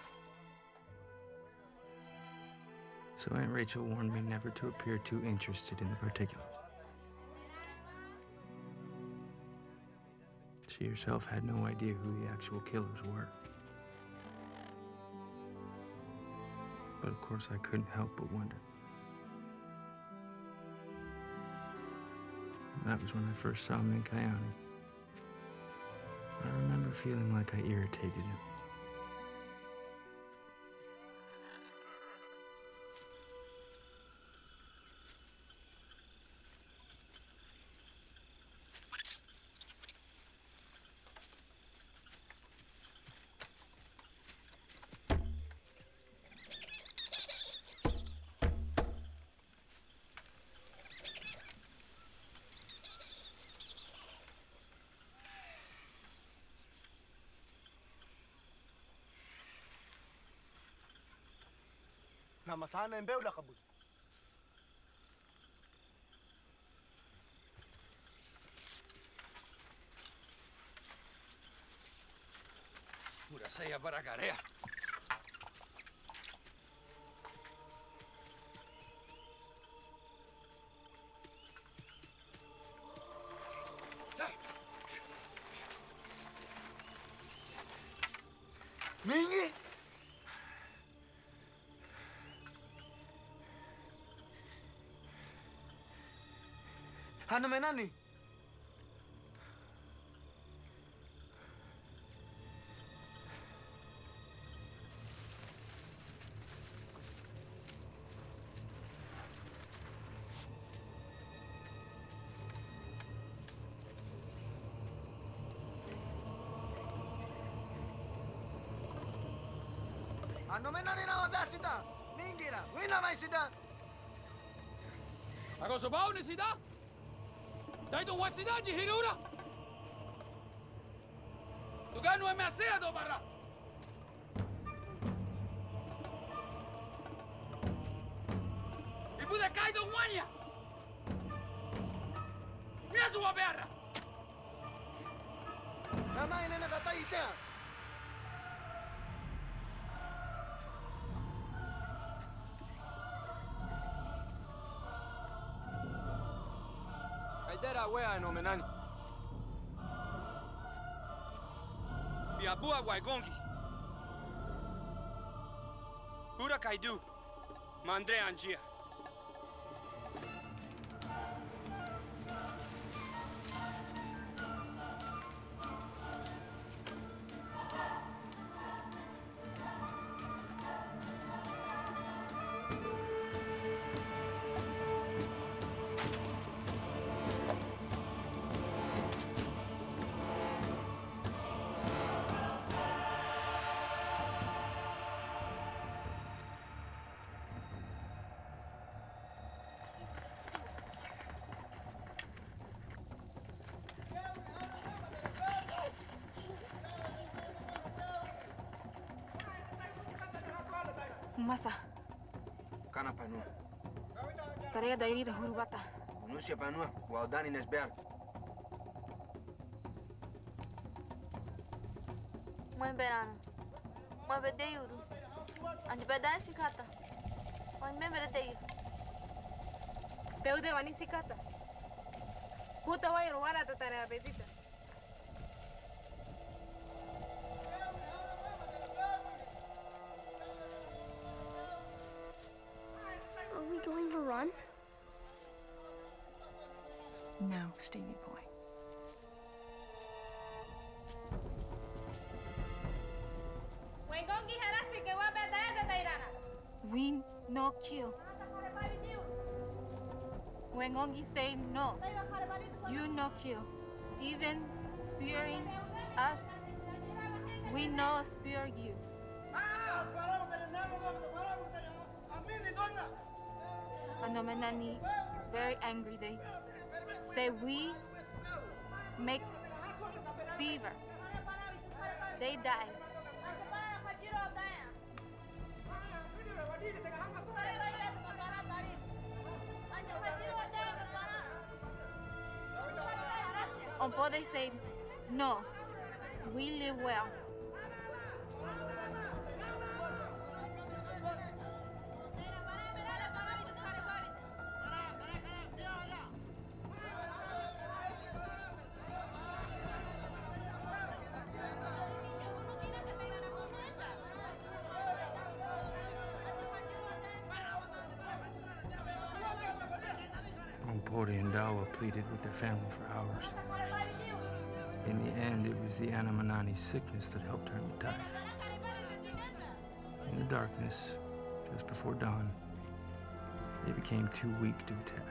So Aunt Rachel warned me never to appear too interested in the particulars. She herself had no idea who the actual killers were. But of course I couldn't help but wonder. That was when I first saw him in Kayani. I remember feeling like I irritated him. Nama sana embeu la kabul. Pura saya baragarea. Mingi? Ano menani? Ano menani na mabasita? Mingi na, wina may sida. Ako sabaw ni sida? Dahil itong wasida, jihirura! Tugano ay masaya do bara! Ibu de kai do wanya! Mia sua berra! Nama ini na tatay ite. Kaidera wea no menani. Biabua Waigongi. Buddha Kaidu. Mandre Angia. Masa, Kana panua. tarea dairi da hurubata. Nusia panua, waudani nesbeal. Mãe Berana. Mãe Bedeiuro. Andi bedai sikata. Mãe Bedeiuro. Peude wani sikata. Kuta wai ruara tatara bedita. Are we going to run? No, Stevie boy. Wengongi harasi ke wa bedai da dairana. We no kill. Wengongi say no. You no kill. Even spearing us, we no spear you. Anomenani very angry. They say we make fever. They die. Opo they say no. We live well. Pori and Dawa pleaded with their family for hours. In the end, it was the Anamanani's sickness that helped turn the tide. In the darkness, just before dawn, they became too weak to attack.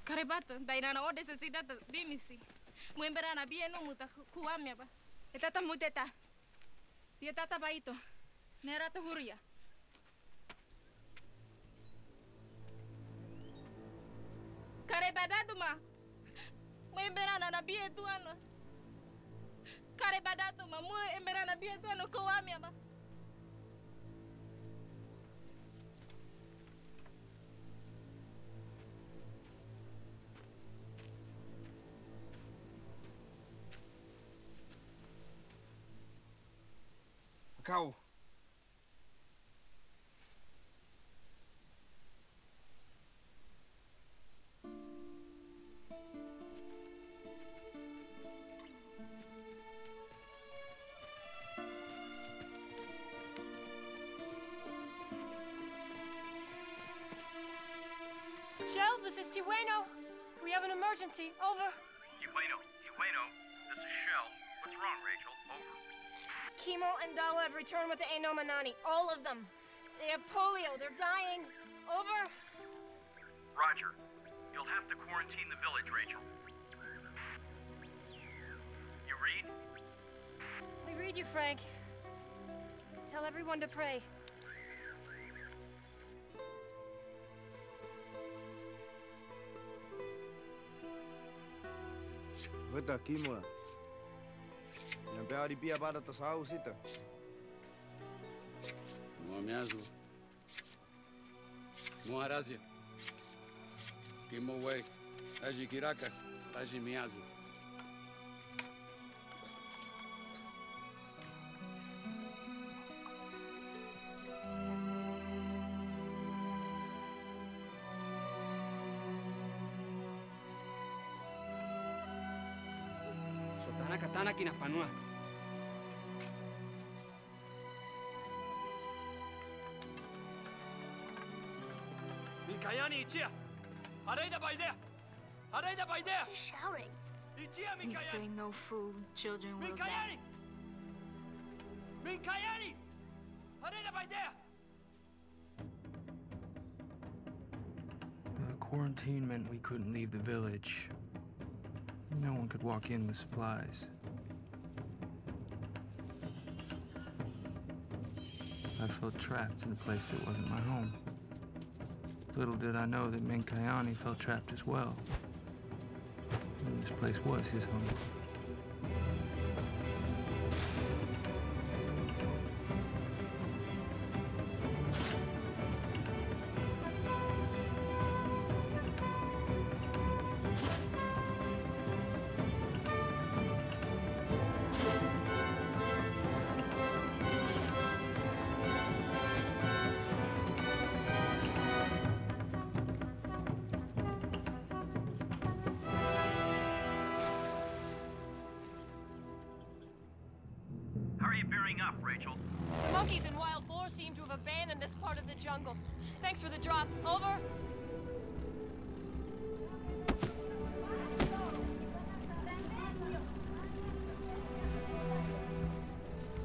Karebata, dairana ode se sidata dimisi. Muemberana bien no muta kuamia ba. Etata muteta. Dietata baito. Nerata huria. Karebadatu ma. Muemberana na bien tuano. Karebadatu ma muemberana bien tuano kuamia ba. Kau. Shell, this is Tijueno. We have an emergency. Over. Tijueno, this is Shell. What's wrong, Rachel? Over. Kimo and Dala have returned with the Anomanani. All of them. They have polio. They're dying. Over. Roger. You'll have to quarantine the village, Rachel. You read? We read you, Frank. Tell everyone to pray. Vete aquí, moa. Yang pe ari pia pada tasau sita. Moa miazu. Moa razia. Kimo way. Aji kiraka. Aji miazu. Sotana katana kinapanua. Mikayani ichia. Areida baidea. Areida baidea. What's he shouting? Ichia He's Mikayani. saying no food, children will die. Mikayani. Mikayani. Areida baidea. Quarantine meant we couldn't leave the village. No one could walk in with supplies. I felt trapped in a place that wasn't my home. Little did I know that Minkayani felt trapped as well. And this place was his home. How are you bearing up, Rachel? Monkeys and wild boars seem to have abandoned this part of the jungle. Thanks for the drop. Over.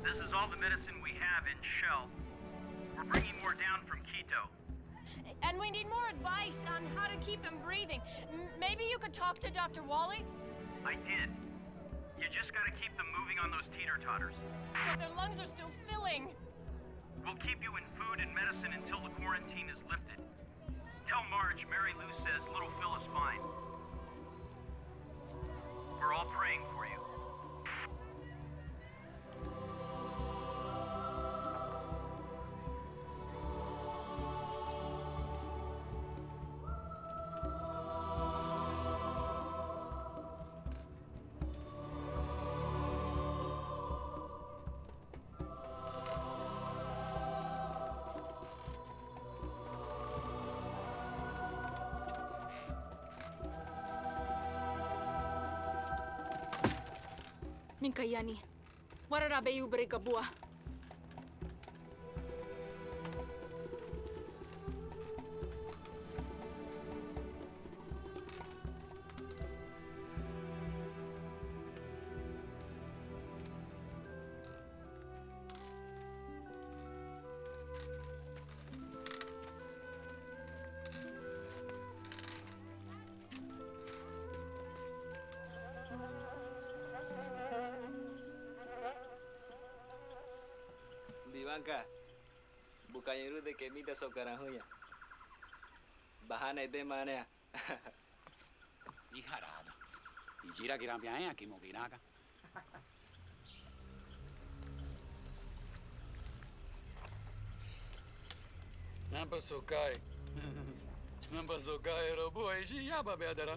This is all the medicine we have in Shell. We're bringing more down from Quito. And we need more advice on how to keep them breathing. Maybe you could talk to Dr. Wally? I did. You just gotta keep them moving on those teeter-totters. But their lungs are still filling. We'll keep you in food and medicine until the quarantine is lifted. Tell Marge Mary Lou says little Phil is fine. We're all praying for you. Minkayani, warara be ubre kabua. Dibanka, bukannya lu de que minta socarán hoya. Bahana de manea. Iharada. Ijira kirambia aquí mokinaka. Nampa sokai. Nampa sokai robo ishi yaba beadara.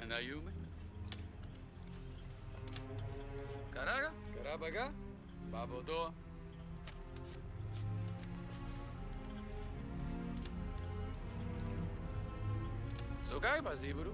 And ayume. Karaga, karabaga, babodo. Sokai basiburu.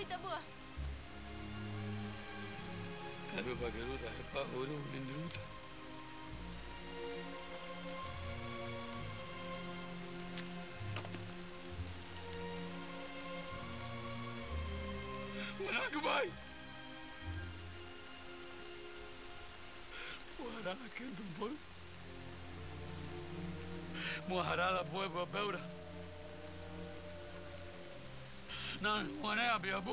ita bua. Kami pakai ruta, apa huru lindruta. Mana kebai? Muharala kento pol. Muharala boy babeura. Nan wane abi abu.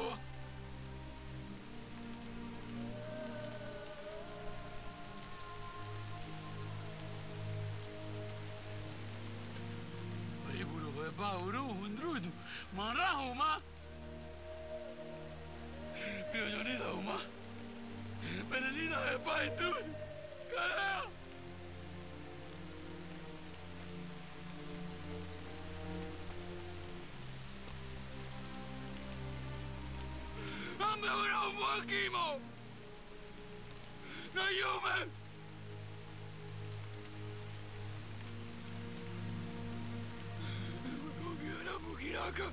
Iburu ba uru hundrud marahu ma. Bienvenida uma. Bienvenida e pai trud. Caralho. Ambeura wakimo. Na yume. Bugira bugiraka.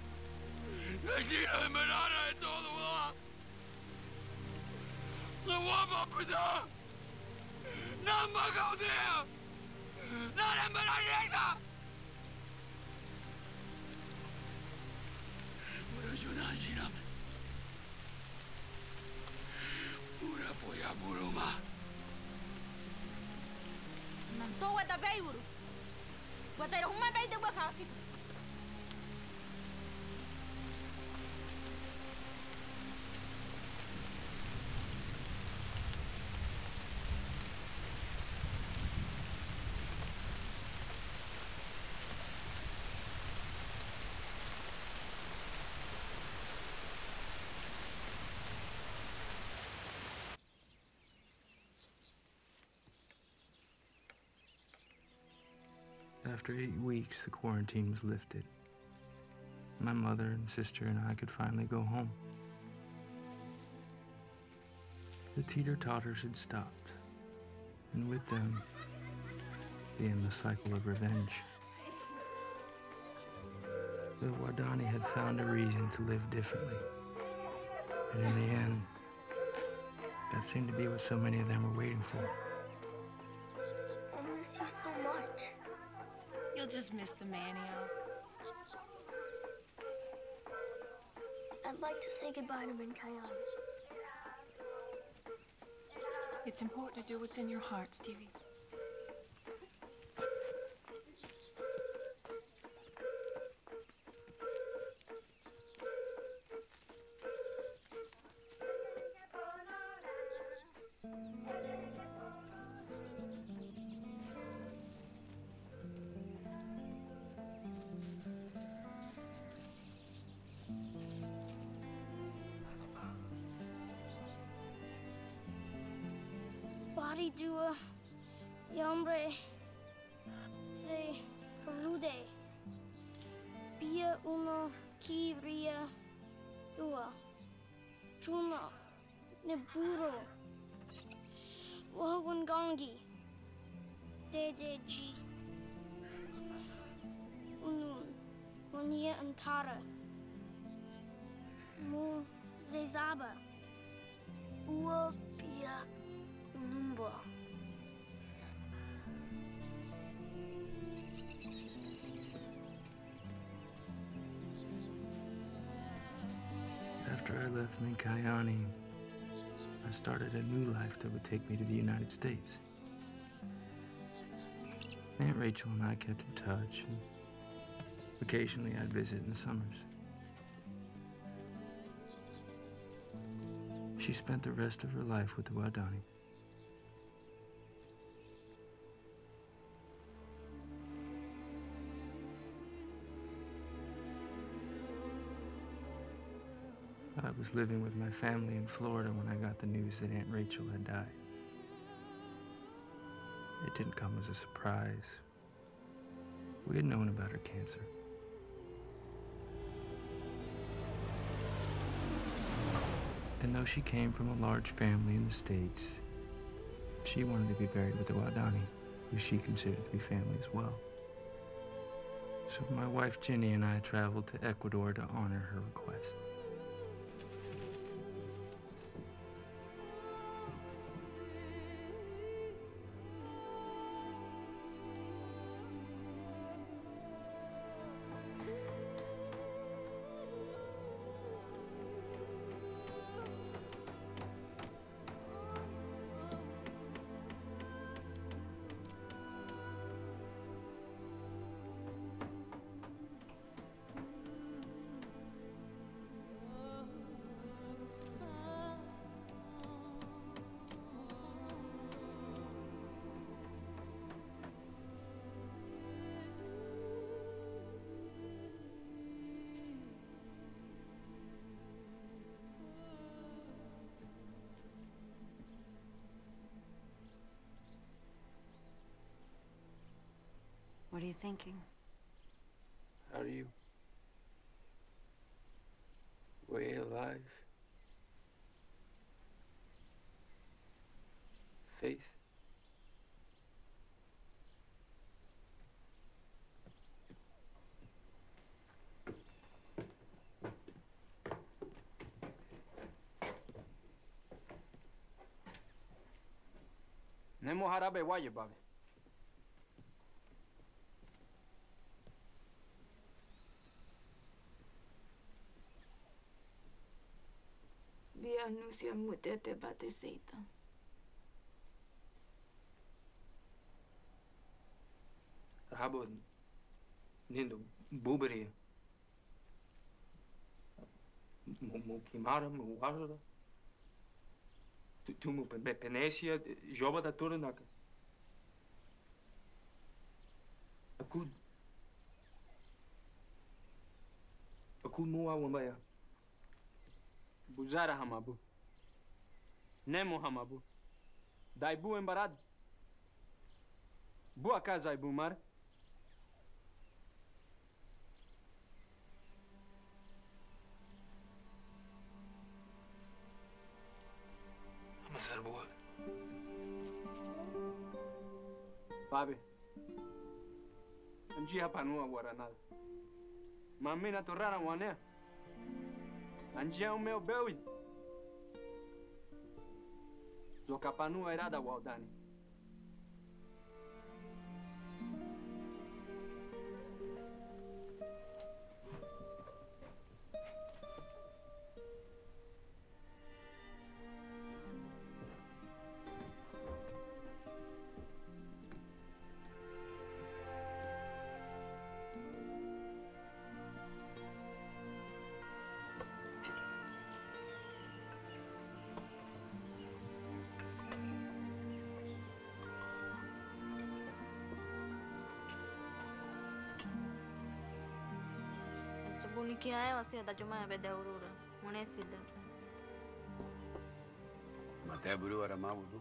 Na gira menara e todo lá. Na wama pida. Na magaudea. Na menareza. Murajuna jiname. Pura poya buruma. Nanto wata bayburu. Wata rumah bayi tu buat kasih. After 8 weeks, the quarantine was lifted. My mother and sister and I could finally go home. The teeter-totters had stopped, and with them, the endless cycle of revenge. The Wadani had found a reason to live differently, and in the end, that seemed to be what so many of them were waiting for. I miss you so much. You'll just miss the manio. I'd like to say goodbye to Minkayani. It's important to do what's in your heart, Stevie. Body dua, yambre, se rude. Pia uno, kibria, dua, chuna, neburo, wawangangi, dedeji, unun, monia antara, mu zezaba, ua pia. Number. After I left Minkayani, I started a new life that would take me to the United States. Aunt Rachel and I kept in touch, and occasionally I'd visit in the summers. She spent the rest of her life with the Wadani. I was living with my family in Florida when I got the news that Aunt Rachel had died. It didn't come as a surprise. We had known about her cancer. And though she came from a large family in the States, she wanted to be buried with the Wadani, who she considered to be family as well. So my wife Jenny and I traveled to Ecuador to honor her request. you thinking? How do you? Way alive? Faith? Nemo harabe waye babe. Via nusia mutete bate seita. Rabo nindo buberia. Mo kimara, mo warada. Tu mo penesia, joba da tora naka. Akud mo awambaya. Buzara hamabu. Nemo hamabu. Dai bu embarado. Boa casa ai bumar. Mas boa. Babe. Anjia panua guaranada. Mamina torrara wanea. Anjia o meu beui. Zokapanua irada waldani. Bunikia ayo así da cuma ya beda urura. Monesida. Mate buru ara mabudu.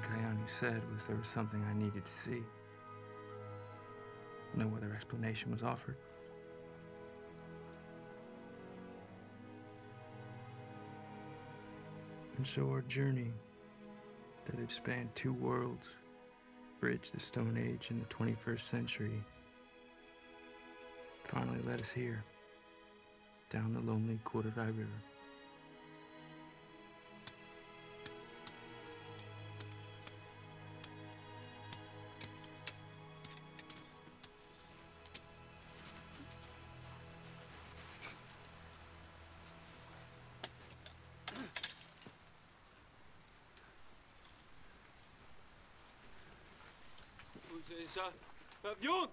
Kayani said was there was something I needed to see. No other explanation was offered. And so our journey that had spanned 2 worlds, bridged the Stone Age and the 21st century, finally led us here, down the lonely Kurai River. Ça viande.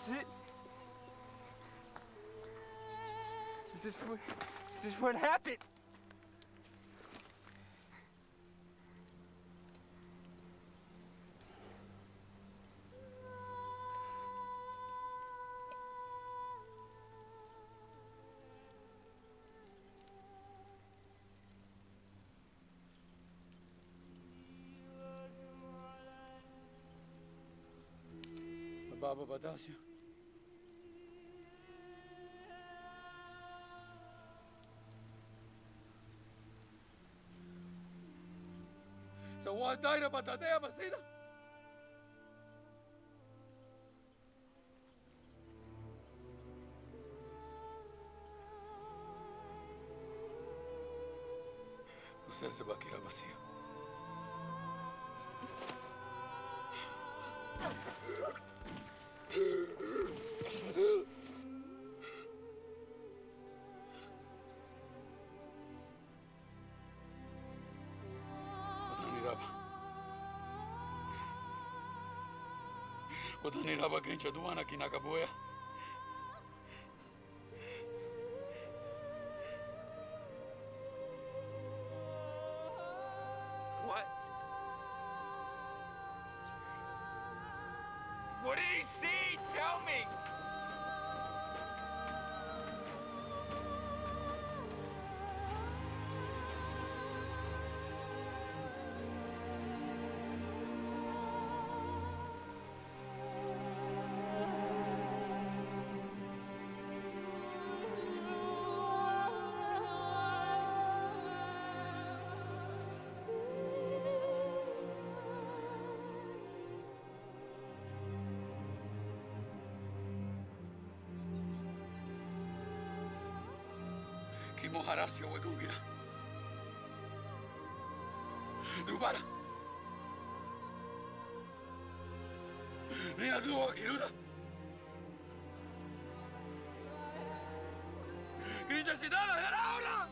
it? Is this what happened? Baba Badasio. سواد دايرة بطاطية بسيطة. أستاذ باكيرة بسيطة. Kutani raba kencha duana kinakabuya. What? What did he see? Tell me! Kimo harasi o wekugira. Drubara. Nina duo kiruda. Grita sidala era ahora.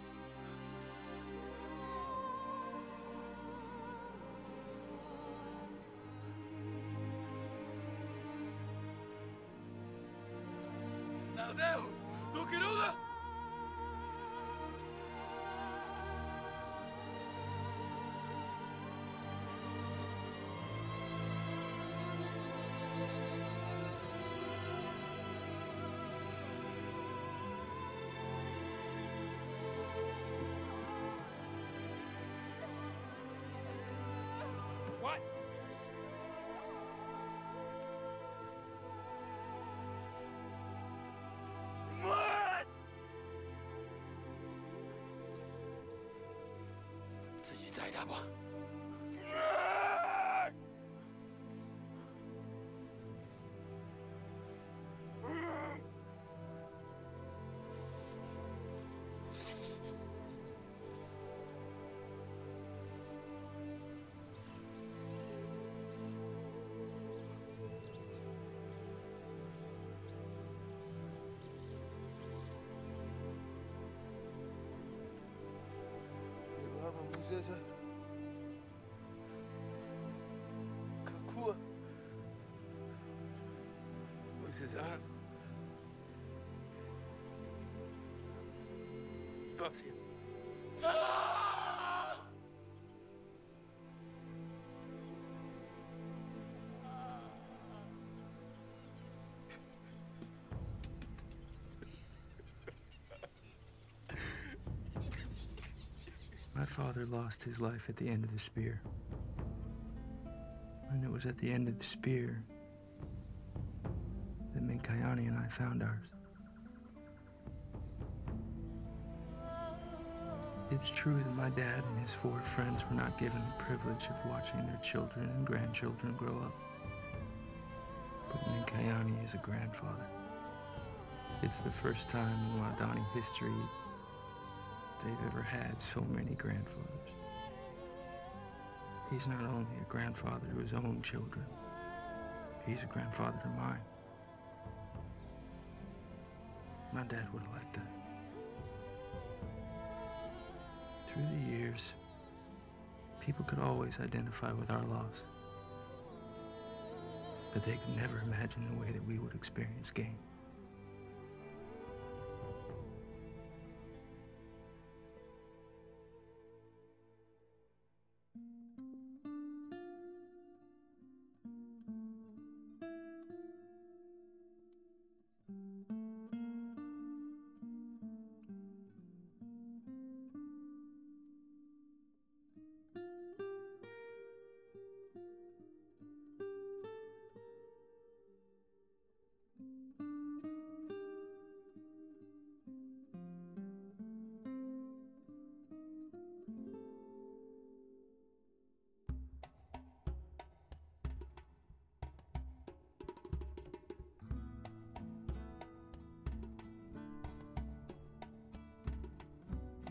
Naldeu, do kiruda. What? What? Muzeja. Kakua. What's his aunt? Bugsy. My father lost his life at the end of the spear. And it was at the end of the spear that Minkayani and I found ours. It's true that my dad and his 4 friends were not given the privilege of watching their children and grandchildren grow up. But Minkayani is a grandfather. It's the first time in Wadani history they've ever had so many grandfathers. He's not only a grandfather to his own children, he's a grandfather to mine. My dad would have liked that. Through the years, people could always identify with our loss. but they could never imagine the way that we would experience gain.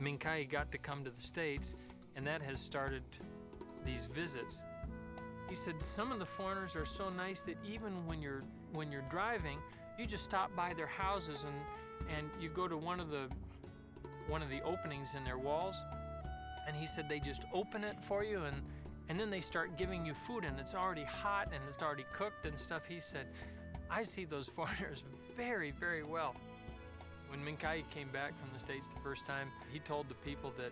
Minkai got to come to the States, and that has started these visits. He said some of the foreigners are so nice that even when you're driving, you just stop by their houses and you go to one of the openings in their walls, and he said they just open it for you and then they start giving you food, and it's already hot and it's already cooked and stuff. He said, I see those foreigners very, very well. When Minkai came back from the States the first time, he told the people that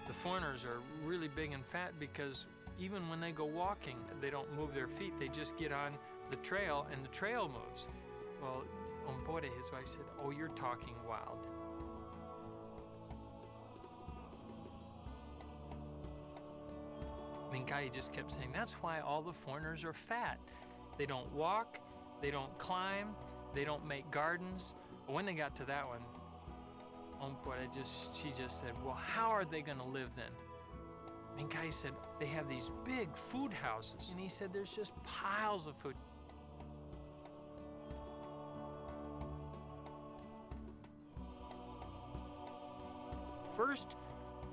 the foreigners are really big and fat because even when they go walking, they don't move their feet. They just get on the trail and the trail moves. Well, Ompore, his wife, said, oh, you're talking wild. Minkai just kept saying, that's why all the foreigners are fat. They don't walk, they don't climb, they don't make gardens. But when they got to that one, she just said, well, how are they going to live then? Minkai said, they have these big food houses. And he said, there's just piles of food. First,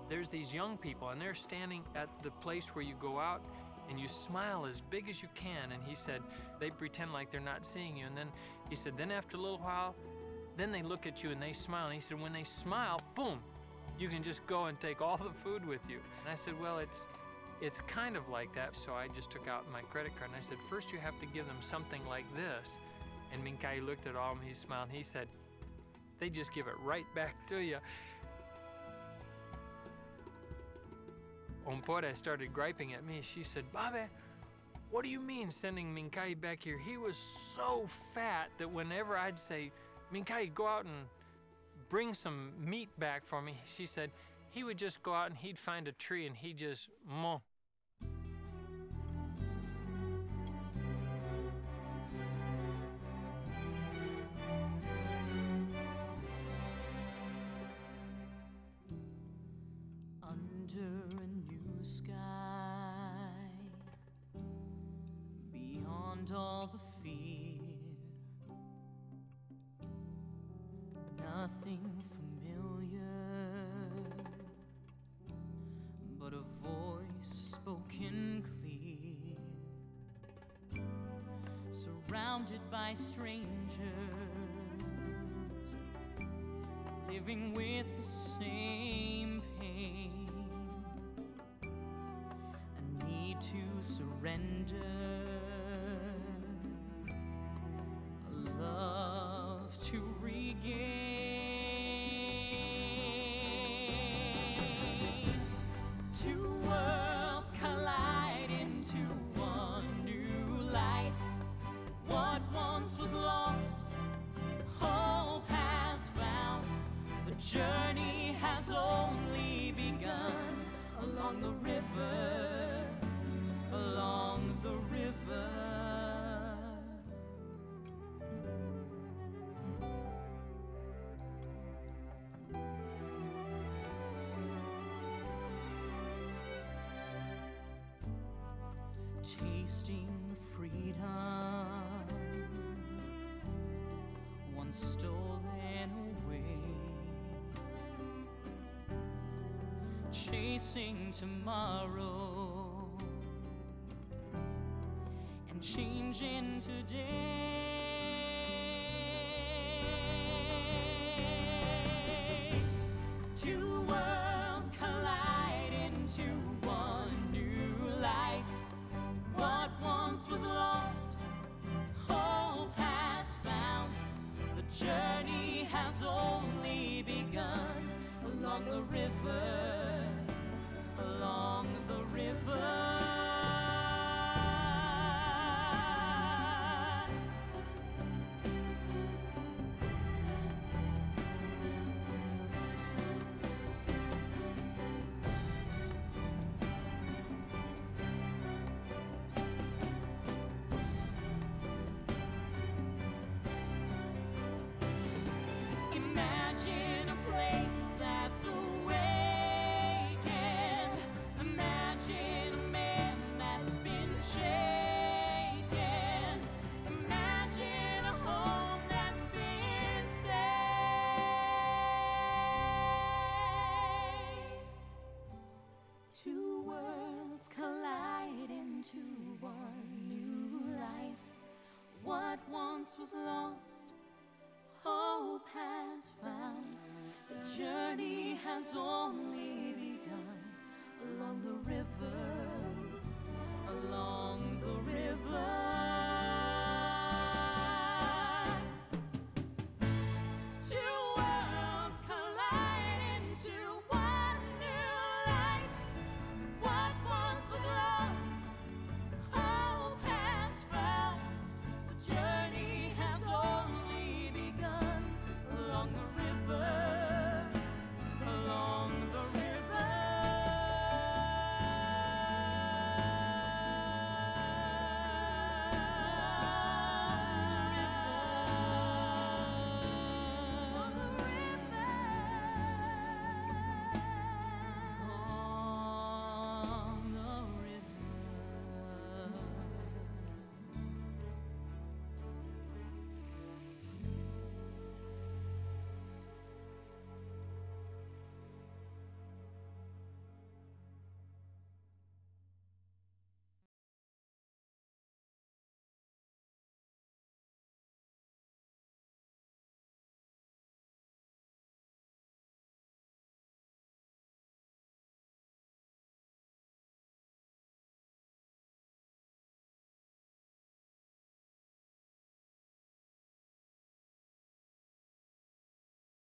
there's these young people, and they're standing at the place where you go out and you smile as big as you can. And he said, they pretend like they're not seeing you. And then he said, then after a little while, then they look at you and they smile. And he said, when they smile, boom, you can just go and take all the food with you. And I said, well, it's kind of like that. So I just took out my credit card and I said, first you have to give them something like this. And Minkai looked at all of them, he smiled, and he said, they just give it right back to you. Ompore started griping at me. She said, Babe, what do you mean sending Minkai back here? He was so fat that whenever I'd say, Minkai, go out and bring some meat back for me, she said, he would just go out and he'd find a tree and he'd just mow. Under a new sky, beyond all the fear, nothing familiar, but a voice spoken clear, surrounded by strangers, living with the same pain, a need to surrender, a love to regain. Two worlds collide into one new life. What once was lost, hope has found. The journey has only begun along the river, along the river. Tasting freedom, once stolen away, chasing tomorrow and changing today. Two worlds collide into one new life. What once was lost, journey has only begun along the river, along the river. Imagine a place that's awakened. Imagine a man that's been shaken. Imagine a home that's been saved. Two worlds collide into one new life. What once was lost, hope has found. The journey has only